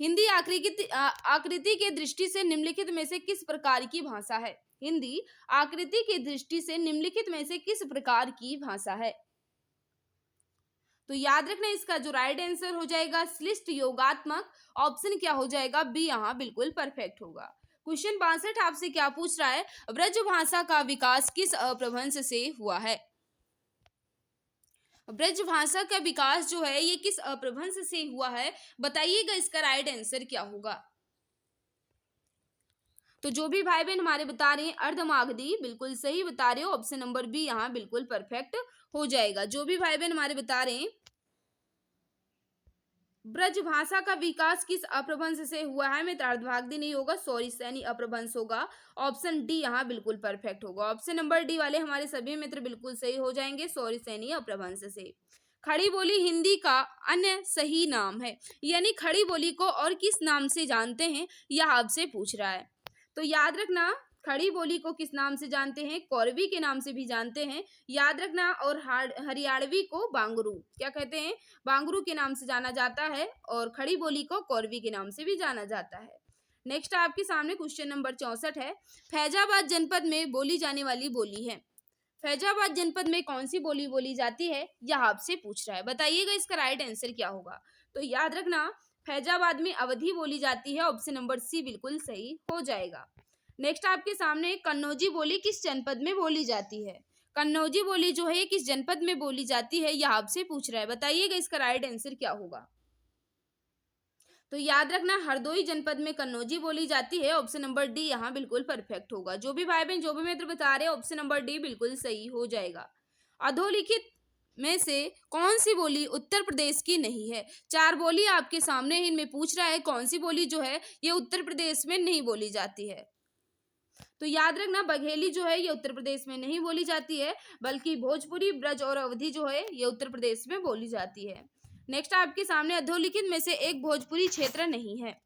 हिंदी आकृति के दृष्टि से निम्नलिखित में से किस प्रकार की भाषा है? हिंदी आकृति की दृष्टि से निम्नलिखित में से किस प्रकार की भाषा है? तो याद रखना इसका जो राइट आंसर हो जाएगा श्लिष्ट योगात्मक। ऑप्शन क्या हो जाएगा? बी यहाँ बिल्कुल परफेक्ट होगा। क्वेश्चन 62 आपसे क्या पूछ रहा है? ब्रज भाषा का विकास किस अपभ्रंश से हुआ है? ब्रज भाषा का विकास जो है ये किस अपभ्रंश से हुआ है, बताइएगा इसका राइट आंसर क्या होगा। तो जो भी भाई बहन हमारे बता रहे हैं अर्धमागधी, बिल्कुल सही बता रहे हो, ऑप्शन नंबर बी यहाँ बिल्कुल परफेक्ट हो जाएगा। जो भी भाई बहन हमारे बता रहे हैं ब्रज भाषा का विकास किस अपभ्रंश से हुआ है, में अर्धमागधी नहीं होगा, सौरिसेनी अपभ्रंश होगा। ऑप्शन डी यहाँ बिल्कुल परफेक्ट होगा। ऑप्शन नंबर डी वाले हमारे सभी मित्र बिल्कुल सही हो जाएंगे, सौरिसेनी अपभ्रंश से। खड़ी बोली हिंदी का अन्य सही नाम है, यानी खड़ी बोली को और किस नाम से जानते हैं यह आपसे पूछ रहा है। तो याद रखना खड़ी बोली को किस नाम से जानते हैं? कौरवी के नाम से भी जानते हैं, याद रखना। और हरियाणवी को बांगरू, क्या कहते हैं? बांगरू के नाम से जाना जाता है, और खड़ी बोली को कौरवी के नाम से भी जाना जाता है। नेक्स्ट आपके सामने क्वेश्चन नंबर 64 है। फैजाबाद जनपद में बोली जाने वाली बोली है। फैजाबाद जनपद में कौन सी बोली बोली जाती है, यह आपसे पूछ रहा है, बताइएगा इसका राइट आंसर क्या होगा। तो याद रखना फैजाबाद में अवधी बोली जाती है, ऑप्शन नंबर सी बिल्कुल सही हो जाएगा। नेक्स्ट आपके सामने कन्नौजी बोली किस जनपद में बोली जाती है? कन्नौजी बोली जो है किस जनपद में बोली जाती है, यह आपसे पूछ रहा है, बताइएगा इसका राइट आंसर क्या होगा। तो याद रखना हरदोई जनपद में कन्नौजी बोली जाती है, ऑप्शन नंबर डी यहाँ बिल्कुल परफेक्ट होगा। जो भी भाई बहन जो भी मित्र बता रहे हैं ऑप्शन नंबर डी बिल्कुल सही हो जाएगा। अधोलिखित में से कौन सी बोली उत्तर प्रदेश की नहीं है? 4 बोली आपके सामने है, इनमें पूछ रहा है कौन सी बोली जो है ये उत्तर प्रदेश में नहीं बोली जाती है। तो याद रखना बघेली जो है ये उत्तर प्रदेश में नहीं बोली जाती है, बल्कि भोजपुरी, ब्रज और अवधी जो है ये उत्तर प्रदेश में बोली जाती है। नेक्स्ट आपके सामने अधोलिखित में से एक भोजपुरी क्षेत्र नहीं है।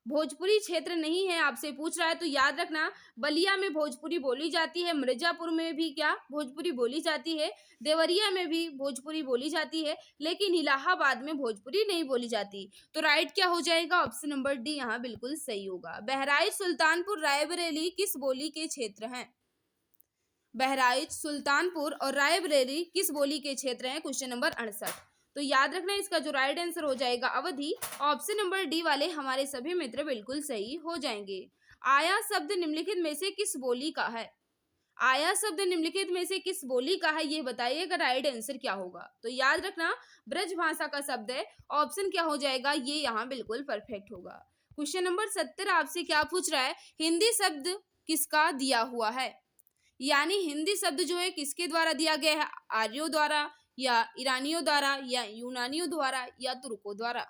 भोजपुरी क्षेत्र नहीं है आपसे पूछ रहा है, तो याद रखना बलिया में भोजपुरी बोली जाती है, मिर्जापुर में भी क्या भोजपुरी बोली जाती है, देवरिया में भी भोजपुरी बोली जाती है, लेकिन इलाहाबाद में भोजपुरी नहीं बोली जाती। तो राइट क्या हो जाएगा? ऑप्शन नंबर डी यहाँ बिल्कुल सही होगा। बहराइच, सुल्तानपुर, रायबरेली किस बोली के क्षेत्र हैं? बहराइच, सुल्तानपुर और रायबरेली किस बोली के क्षेत्र हैं? Question number 68। तो याद रखना इसका जो राइट आंसर हो जाएगा अवधि। ऑप्शन नंबर डी वाले हमारे सभी मित्र बिल्कुल सही हो जाएंगे। आया शब्द निम्नलिखित में से किस बोली का है? आया शब्द निम्नलिखित में से किस बोली का है, ये बताइएगा राइट आंसर क्या होगा। तो याद रखना ब्रज भाषा का शब्द है। ऑप्शन क्या हो जाएगा, ये यहाँ बिल्कुल परफेक्ट होगा। क्वेश्चन नंबर 70 आपसे क्या पूछ रहा है, हिंदी शब्द किसका दिया हुआ है? यानी हिंदी शब्द जो है किसके द्वारा दिया गया है? आर्यों द्वारा या ईरानियों द्वारा या यूनानियों द्वारा या तुर्कों द्वारा?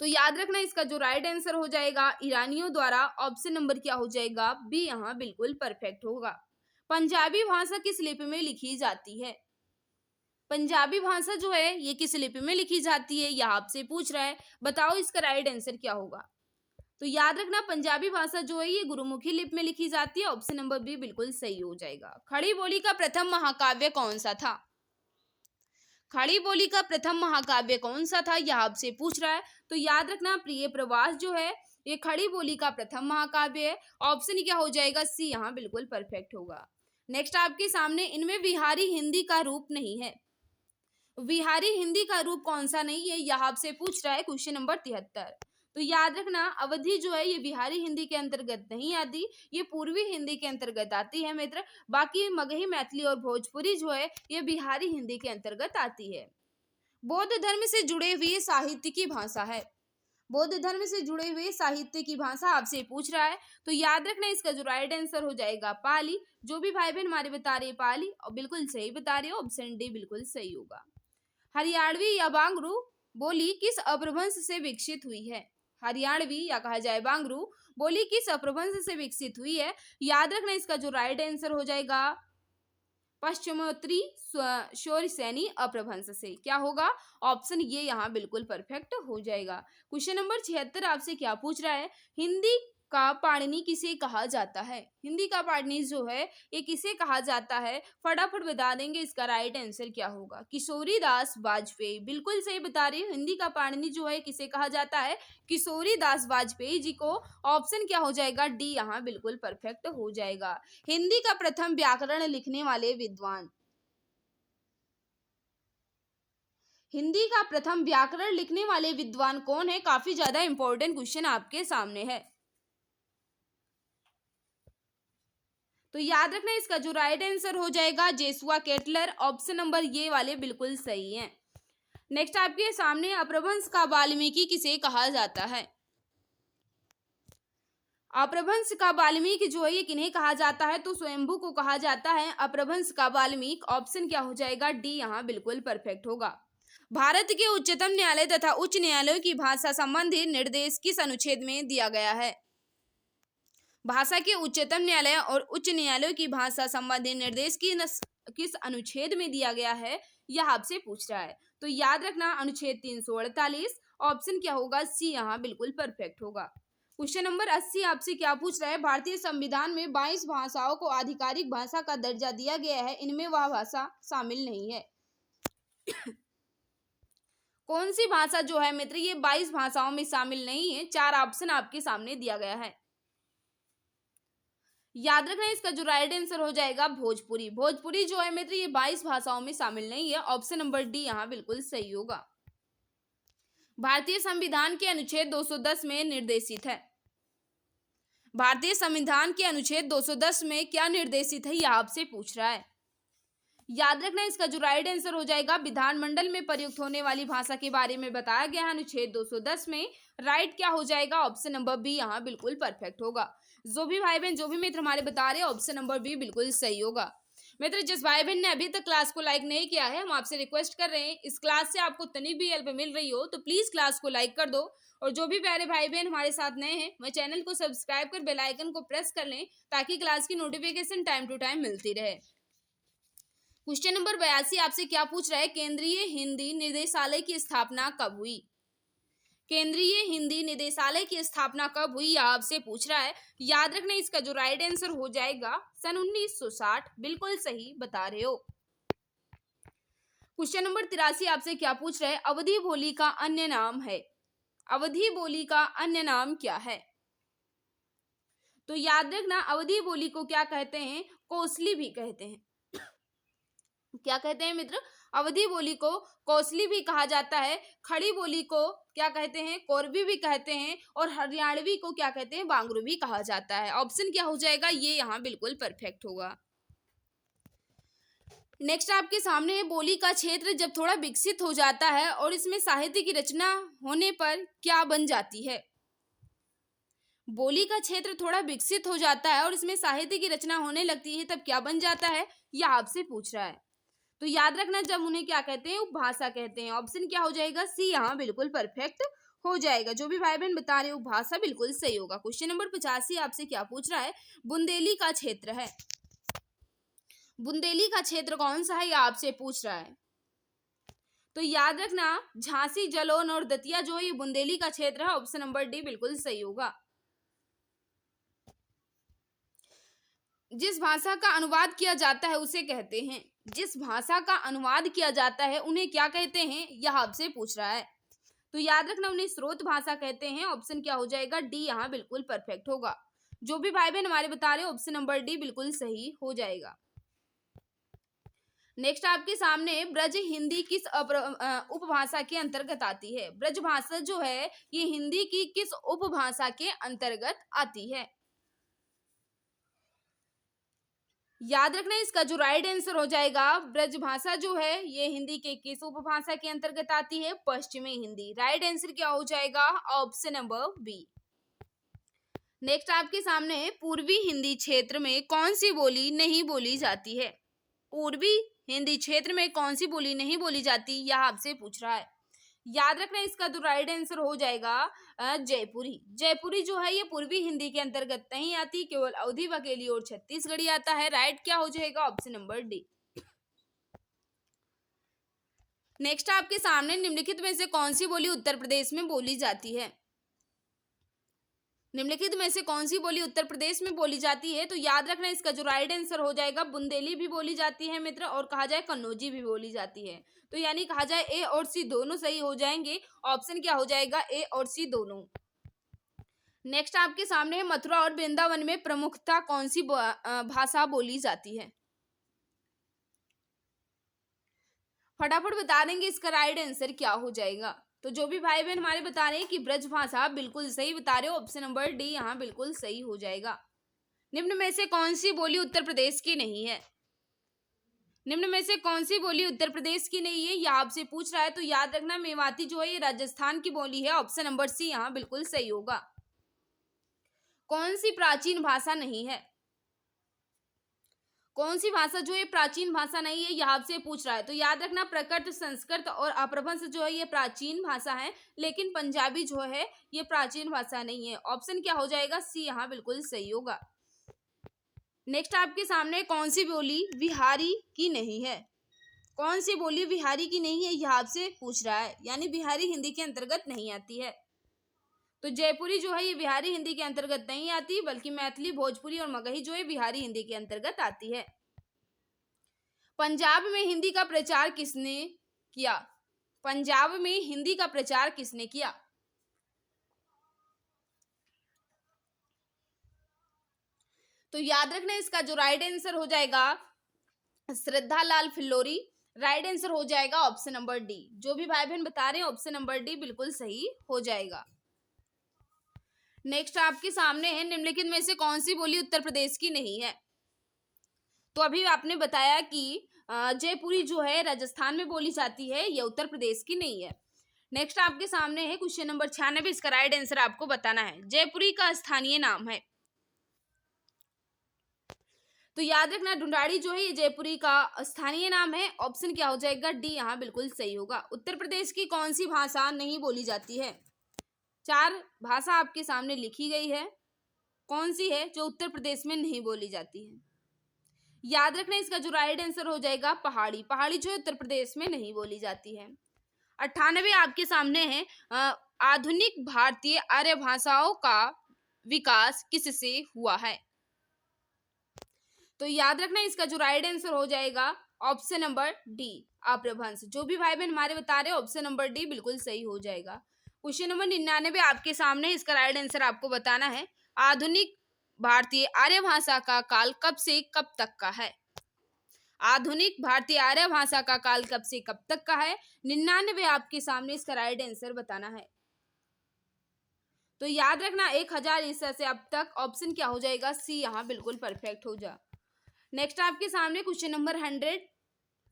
तो याद रखना इसका जो राइट आंसर हो जाएगा ईरानियों द्वारा। ऑप्शन नंबर क्या हो जाएगा, बी यहाँ बिल्कुल परफेक्ट होगा। पंजाबी भाषा किस लिपि में लिखी जाती है? पंजाबी भाषा जो है ये किस लिपि में लिखी जाती है, यह आपसे पूछ रहा है। बताओ इसका राइट आंसर क्या होगा। तो याद रखना पंजाबी भाषा जो है ये गुरुमुखी लिपि में लिखी जाती है। ऑप्शन नंबर बी बिल्कुल सही हो जाएगा। खड़ी बोली का प्रथम महाकाव्य कौन सा था? खड़ी बोली का प्रथम महाकाव्य कौन सा था, यह आपसे पूछ रहा है। तो याद रखना प्रिय प्रवास जो है ये खड़ी बोली का प्रथम महाकाव्य है। ऑप्शन क्या हो जाएगा, सी यहाँ बिल्कुल परफेक्ट होगा। नेक्स्ट आपके सामने इनमें बिहारी हिंदी का रूप नहीं है। बिहारी हिंदी का रूप कौन सा नहीं है, यह आपसे पूछ रहा है क्वेश्चन नंबर 73। तो याद रखना अवधि जो है ये बिहारी हिंदी के अंतर्गत नहीं आती, ये पूर्वी हिंदी के अंतर्गत आती है मित्र। बाकी मगही, मैथिली और भोजपुरी जो है ये बिहारी हिंदी के अंतर्गत आती है। बौद्ध धर्म से जुड़े हुए साहित्य की भाषा है। बौद्ध धर्म से जुड़े हुए साहित्य की भाषा आपसे पूछ रहा है। तो याद रखना इसका जो राइट आंसर हो जाएगा पाली। जो भी भाई बहन हमारे बता रहे पाली और बिल्कुल सही बता रहे हो, ऑप्शन डी बिल्कुल सही होगा। हरियाणवी या बांगरू बोली किस अपभ्रंश से विकसित हुई है? हरियाणवी या कहा जाए बांगरू बोली किस अपभ्रंश से विकसित हुई है? याद रखना इसका जो राइट आंसर हो जाएगा पश्चिमोत्तरी शौरसेनी अपभ्रंश से। क्या होगा, ऑप्शन ये यहाँ बिल्कुल परफेक्ट हो जाएगा। क्वेश्चन नंबर 76 आपसे क्या पूछ रहा है, हिंदी का पाणिनि किसे कहा जाता है? हिंदी का पाणिनि जो है ये किसे कहा जाता है, फटाफट बता देंगे इसका राइट आंसर क्या होगा। किशोरी दास वाजपेयी, बिल्कुल सही बता रही हूँ। हिंदी का पाणिनि जो है किसे कहा जाता है, किशोरी दास वाजपेयी जी को। ऑप्शन क्या हो जाएगा, डी यहाँ बिल्कुल परफेक्ट हो जाएगा। हिंदी का प्रथम व्याकरण लिखने वाले विद्वान, हिंदी का प्रथम व्याकरण लिखने वाले विद्वान कौन है? काफी ज्यादा इंपॉर्टेंट क्वेश्चन आपके सामने है। तो याद रखना इसका जो राइट आंसर हो जाएगा जेसुआ केटलर। ऑप्शन नंबर ये वाले बिल्कुल सही हैं। नेक्स्ट आपके सामने अपभ्रंश का वाल्मीकि किसे कहा जाता है? अपभ्रंश का वाल्मीकि जो है ये किन्हें कहा जाता है? तो स्वयंभू को कहा जाता है अपभ्रंश का वाल्मीकि। ऑप्शन क्या हो जाएगा, डी यहाँ बिल्कुल परफेक्ट होगा। भारत के उच्चतम न्यायालय तथा उच्च न्यायालयों की भाषा संबंधी निर्देश किस अनुच्छेद में दिया गया है? भाषा के उच्चतम न्यायालय और उच्च न्यायालयों की भाषा संबंधी निर्देश किस अनुच्छेद में दिया गया है, यह आपसे पूछ रहा है। तो याद रखना अनुच्छेद 348। ऑप्शन क्या होगा, सी यहाँ बिल्कुल परफेक्ट होगा। क्वेश्चन नंबर 80 आपसे क्या पूछ रहा है, भारतीय संविधान में 22 भाषाओं को आधिकारिक भाषा का दर्जा दिया गया है, इनमें वह भाषा शामिल नहीं है। कौन सी भाषा जो है मित्र ये 22 भाषाओं में शामिल नहीं है? 4 ऑप्शन आपके सामने दिया गया है। याद रखना इसका जो राइट आंसर हो जाएगा भोजपुरी। भोजपुरी जो है मित्र ये 22 भाषाओं में शामिल नहीं है। ऑप्शन नंबर डी यहाँ बिल्कुल सही होगा। भारतीय संविधान के अनुच्छेद 210 में निर्देशित है। भारतीय संविधान के अनुच्छेद 210 में क्या निर्देशित है, यह आपसे पूछ रहा है। याद रखना इसका जो राइट आंसर हो जाएगा विधानमंडल में प्रयुक्त होने वाली भाषा के बारे में बताया गया है अनुच्छेद 210 में। राइट क्या हो जाएगा, ऑप्शन नंबर बी यहाँ बिल्कुल परफेक्ट होगा। जो भी भाई बहन जो भी मित्र हमारे बता रहे हैं ऑप्शन नंबर बी बिल्कुल सही होगा। मित्र जिस भाई बहन ने अभी तक क्लास को लाइक नहीं किया है, हम आपसे रिक्वेस्ट कर रहे हैं इस क्लास से आपको तनिक भी हेल्प मिल रही हो तो प्लीज क्लास को लाइक कर दो। और जो भी प्यारे भाई बहन हमारे साथ नए हैं वह चैनल को सब्सक्राइब कर बेल आइकन को प्रेस कर लें ताकि क्लास की नोटिफिकेशन टाइम टू टाइम मिलती रहे। क्वेश्चन नंबर 82 आपसे क्या पूछ रहा है, केंद्रीय हिंदी निदेशालय की स्थापना कब हुई? केंद्रीय हिंदी निदेशालय की स्थापना कब हुई, यह आपसे पूछ रहा है। याद रखना इसका जो राइट आंसर हो जाएगा सन 1960। बिल्कुल सही बता रहे हो। क्वेश्चन नंबर 83 आपसे क्या पूछ रहा है, अवधी बोली का अन्य नाम है। अवधी बोली का अन्य नाम क्या है? तो याद रखना अवधी बोली को क्या कहते हैं, कोसली भी कहते हैं। क्या कहते हैं मित्र, अवधी बोली को कोसली भी कहा जाता है, खड़ी बोली को क्या कहते हैं, कोरबी भी कहते हैं, और हरियाणवी को क्या कहते हैं, बांगरू भी कहा जाता है। ऑप्शन क्या हो जाएगा, ये यहाँ बिल्कुल परफेक्ट होगा। नेक्स्ट आपके सामने है, बोली का क्षेत्र जब थोड़ा विकसित हो जाता है और इसमें साहित्य की रचना होने पर क्या बन जाती है। बोली का क्षेत्र थोड़ा विकसित हो जाता है और इसमें साहित्य की रचना होने लगती है, तब क्या बन जाता है, यह आपसे पूछ रहा है। तो याद रखना, जब उन्हें क्या कहते हैं, उपभाषा कहते हैं। ऑप्शन क्या हो जाएगा, सी यहाँ बिल्कुल परफेक्ट हो जाएगा। जो भी भाई बहन बता रहे हो उपभाषा बिल्कुल सही होगा। क्वेश्चन नंबर 85 आपसे क्या पूछ रहा है, बुंदेली का क्षेत्र है। बुंदेली का क्षेत्र कौन सा है, यह आपसे पूछ रहा है। तो याद रखना, झांसी, जालौन और दतिया जो है ये बुंदेली का क्षेत्र है। ऑप्शन नंबर डी बिल्कुल सही होगा। जिस भाषा का अनुवाद किया जाता है उसे कहते हैं, जिस भाषा का अनुवाद किया जाता है उन्हें क्या कहते हैं, यह आपसे पूछ रहा है। तो याद रखना, उन्हें स्रोत भाषा कहते हैं। ऑप्शन क्या हो जाएगा, डी यहाँ बिल्कुल परफेक्ट होगा। जो भी भाई बहन हमारे बता रहे हो ऑप्शन नंबर डी बिल्कुल सही हो जाएगा। नेक्स्ट आपके सामने, ब्रज हिंदी किस उपभाषा के अंतर्गत आती है। ब्रज भाषा जो है ये हिंदी की किस उपभाषा के अंतर्गत आती है। याद रखना, इसका जो राइट आंसर हो जाएगा, ब्रज भाषा जो है ये हिंदी के किस उपभाषा के अंतर्गत आती है, पश्चिमी हिंदी। राइट आंसर क्या हो जाएगा, ऑप्शन नंबर बी। नेक्स्ट आपके सामने है, पूर्वी हिंदी क्षेत्र में कौन सी बोली नहीं बोली जाती है। पूर्वी हिंदी क्षेत्र में कौन सी बोली नहीं बोली जाती, यह आपसे पूछ रहा है। याद रखना, इसका तो राइट आंसर हो जाएगा जयपुरी। जयपुरी जो है ये पूर्वी हिंदी के अंतर्गत नहीं आती, केवल अवधी, बघेली और छत्तीसगढ़ी आता है। राइट क्या हो जाएगा, ऑप्शन नंबर डी। नेक्स्ट आपके सामने, निम्नलिखित में से कौन सी बोली उत्तर प्रदेश में बोली जाती है। निम्नलिखित में से कौन सी बोली उत्तर प्रदेश में बोली जाती है। तो याद रखना, इसका जो राइट आंसर हो जाएगा, बुंदेली भी बोली जाती है मित्र, और कहा जाए कन्नौजी भी बोली जाती है। तो यानी कहा जाए ए और सी दोनों सही हो जाएंगे। ऑप्शन क्या हो जाएगा, ए और सी दोनों। नेक्स्ट आपके सामने है, मथुरा और वृंदावन में प्रमुखता कौन सी भाषा बोली जाती है। फटाफट बता देंगे, इसका राइट आंसर क्या हो जाएगा। तो जो भी भाई बहन हमारे बता रहे हैं कि ब्रज भाषा, बिल्कुल सही बता रहे हो। ऑप्शन नंबर डी यहाँ बिल्कुल सही हो जाएगा। निम्न में से कौन सी बोली उत्तर प्रदेश की नहीं है। निम्न में से कौन सी बोली उत्तर प्रदेश की नहीं है, यह आपसे पूछ रहा है। तो याद रखना, मेवाती जो है ये राजस्थान की बोली है। ऑप्शन नंबर सी यहाँ बिल्कुल सही होगा। कौन सी प्राचीन भाषा नहीं है। कौन सी भाषा जो है प्राचीन भाषा नहीं है, यह आपसे पूछ रहा है। तो याद रखना, प्रकृत, संस्कृत और अपभ्रंश जो है ये प्राचीन भाषा है, लेकिन पंजाबी जो है ये प्राचीन भाषा नहीं है। ऑप्शन क्या हो जाएगा, सी यहाँ बिल्कुल सही होगा। नेक्स्ट आपके सामने, कौन सी बोली बिहारी की नहीं है। कौन सी बोली बिहारी की नहीं है, यह आपसे पूछ रहा है, यानी बिहारी हिंदी के अंतर्गत नहीं आती है। तो जयपुरी जो है ये बिहारी हिंदी के अंतर्गत नहीं आती, बल्कि मैथिली, भोजपुरी और मगही जो है बिहारी हिंदी के अंतर्गत आती है। पंजाब में हिंदी का प्रचार किसने किया। पंजाब में हिंदी का प्रचार किसने किया। तो याद रखना, इसका जो राइट आंसर हो जाएगा, श्रद्धा लाल फिल्लोरी। राइट आंसर हो जाएगा ऑप्शन नंबर डी। जो भी भाई बहन बता रहे हैं ऑप्शन नंबर डी बिल्कुल सही हो जाएगा। नेक्स्ट आपके सामने है, निम्नलिखित में से कौन सी बोली उत्तर प्रदेश की नहीं है। तो अभी आपने बताया कि जयपुरी जो है राजस्थान में बोली जाती है, यह उत्तर प्रदेश की नहीं है। नेक्स्ट आपके सामने है क्वेश्चन नंबर 96, इसका राइट आंसर आपको बताना है। जयपुरी का स्थानीय नाम है। तो याद रखना, ढूंढाड़ी जो है ये जयपुरी का स्थानीय नाम है। ऑप्शन क्या हो जाएगा, डी यहाँ बिल्कुल सही होगा। उत्तर प्रदेश की कौन सी भाषा नहीं बोली जाती है। 4 भाषा आपके सामने लिखी गई है, कौन सी है जो उत्तर प्रदेश में नहीं बोली जाती है। याद रखना, इसका जो राइट आंसर हो जाएगा पहाड़ी। पहाड़ी जो है उत्तर प्रदेश में नहीं बोली जाती है। 98 आपके सामने है, आधुनिक भारतीय आर्य भाषाओं का विकास किससे हुआ है। तो याद रखना, इसका जो राइट आंसर हो जाएगा ऑप्शन नंबर डी, अपभ्रंश। जो भी भाई बहन हमारे बता रहे हैं ऑप्शन नंबर डी बिल्कुल सही हो जाएगा। क्वेश्चन नंबर 99 आपके सामने, इसका राइट आंसर आपको बताना है। आधुनिक भारतीय आर्य भाषा का काल कब से कब तक का है। आधुनिक भारतीय आर्य भाषा का काल कब से कब तक का है? 99 आपके सामने इसका राइट आंसर बताना है। तो याद रखना 1000 ईसा से अब तक ऑप्शन क्या हो जाएगा? सी यहाँ बिल्कुल परफेक्ट हो जा। नेक्स्ट आपके सामने क्वेश्चन नंबर 100,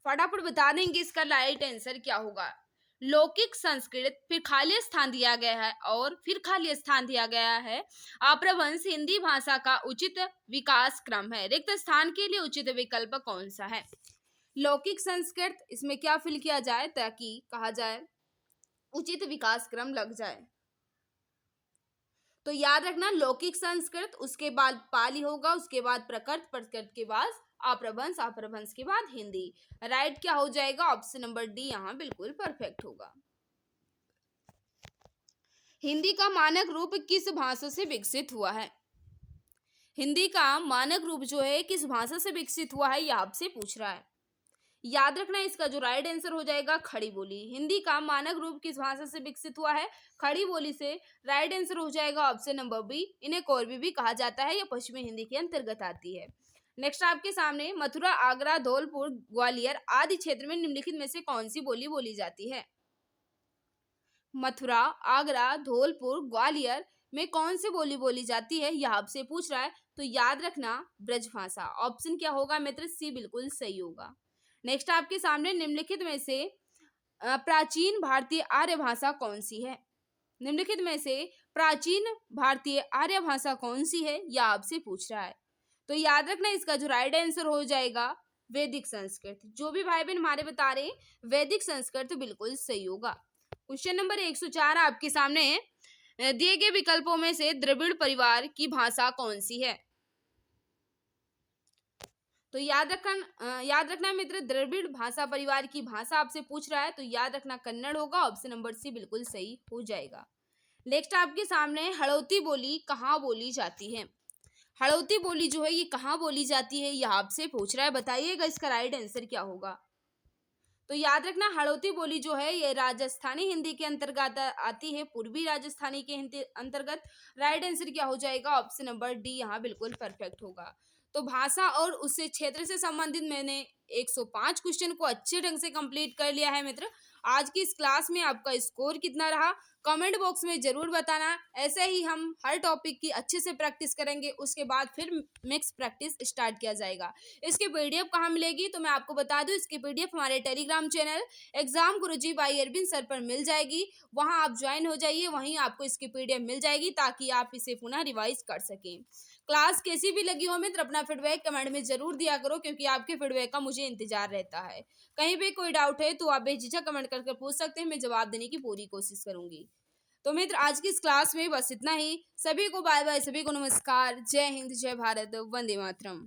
फटाफट बता देंगे इसका राइट आंसर क्या होगा। लौकिक संस्कृत, फिर खाली स्थान दिया गया है और फिर खाली स्थान दिया गया है अपभ्रंश हिंदी भाषा का उचित विकास क्रम है। रिक्त स्थान के लिए उचित विकल्प कौन सा है? लौकिक संस्कृत, इसमें क्या फिल किया जाए ताकि कहा जाए उचित विकास क्रम लग जाए। तो याद रखना लौकिक संस्कृत, उसके बाद पाली होगा, उसके बाद प्रकृत, प्रकृत के बाद अपभ्रंश, अपभ्रंश के बाद हिंदी। राइट क्या हो जाएगा? ऑप्शन नंबर डी यहाँ बिल्कुल परफेक्ट होगा। हिंदी का मानक रूप किस भाषा से विकसित हुआ है? हिंदी का मानक रूप जो है किस भाषा से विकसित हुआ है, यह आपसे पूछ रहा है। याद रखना इसका जो राइट आंसर हो जाएगा खड़ी बोली। हिंदी का मानक रूप किस भाषा से विकसित हुआ है? खड़ी बोली से। राइट आंसर हो जाएगा ऑप्शन नंबर बी। इन्हें कोरवी भी कहा जाता है, यह पश्चिमी हिंदी के अंतर्गत आती है। नेक्स्ट आपके सामने मथुरा, आगरा, धौलपुर, ग्वालियर आदि क्षेत्र में निम्नलिखित में से कौन सी बोली बोली जाती है? मथुरा, आगरा, धौलपुर, ग्वालियर में कौन सी बोली बोली जाती है, यह आपसे पूछ रहा है। तो याद रखना ब्रज भाषा। ऑप्शन क्या होगा मित्र? सी बिल्कुल सही होगा। नेक्स्ट आपके सामने निम्नलिखित में से प्राचीन भारतीय आर्य भाषा कौन सी है? निम्नलिखित में से प्राचीन भारतीय आर्य भाषा कौन सी है, यह आपसे पूछ रहा है। तो याद रखना इसका जो राइट आंसर हो जाएगा वैदिक संस्कृत। जो भी भाई बहन हमारे बता रहे हैं वैदिक संस्कृत बिल्कुल सही होगा। क्वेश्चन नंबर 104 आपके सामने है, दिए गए विकल्पों में से द्रविड़ परिवार की भाषा कौन सी है? तो याद रखना मित्र, द्रविड़ भाषा परिवार की भाषा आपसे पूछ रहा है, तो याद रखना कन्नड़ होगा। ऑप्शन नंबर सी बिल्कुल सही हो जाएगा। नेक्स्ट आपके सामने हड़ौती बोली कहाँ बोली जाती है? हड़ौती बोली जो है ये कहाँ बोली जाती है, यह आपसे पूछ रहा है। बताइएगा इसका राइट आंसर क्या होगा। तो याद रखना हड़ौती बोली जो है ये राजस्थानी हिंदी के अंतर्गत आती है, पूर्वी राजस्थानी के अंतर्गत। राइट आंसर क्या हो जाएगा? ऑप्शन नंबर डी यहाँ बिल्कुल परफेक्ट होगा। तो भाषा और उससे क्षेत्र से संबंधित मैंने 105 क्वेश्चन को अच्छे ढंग से कंप्लीट कर लिया है मित्र। आज की इस क्लास में आपका स्कोर कितना रहा कमेंट बॉक्स में जरूर बताना। ऐसे ही हम हर टॉपिक की अच्छे से प्रैक्टिस करेंगे, उसके बाद फिर मिक्स प्रैक्टिस स्टार्ट किया जाएगा। इसकी पीडीएफ कहाँ मिलेगी? तो मैं आपको बता दूं, इसकी पीडीएफ हमारे Telegram channel exam Guruji by Arvind sir पर मिल जाएगी। वहां आप ज्वाइन हो जाइए, वहीं आपको इसकी पीडीएफ मिल जाएगी ताकि आप इसे पुनः रिवाइज कर सकें। क्लास कैसी भी लगी हो मित्र, अपना फीडबैक कमेंट में जरूर दिया करो, क्योंकि आपके फीडबैक का मुझे इंतजार रहता है। कहीं भी कोई डाउट है तो आप बेझिझक कमेंट करके पूछ सकते हैं, मैं जवाब देने की पूरी कोशिश करूंगी। तो मित्र आज की इस क्लास में बस इतना ही। सभी को बाय बाय, सभी को नमस्कार, जय हिंद, जय भारत, वंदे मातरम।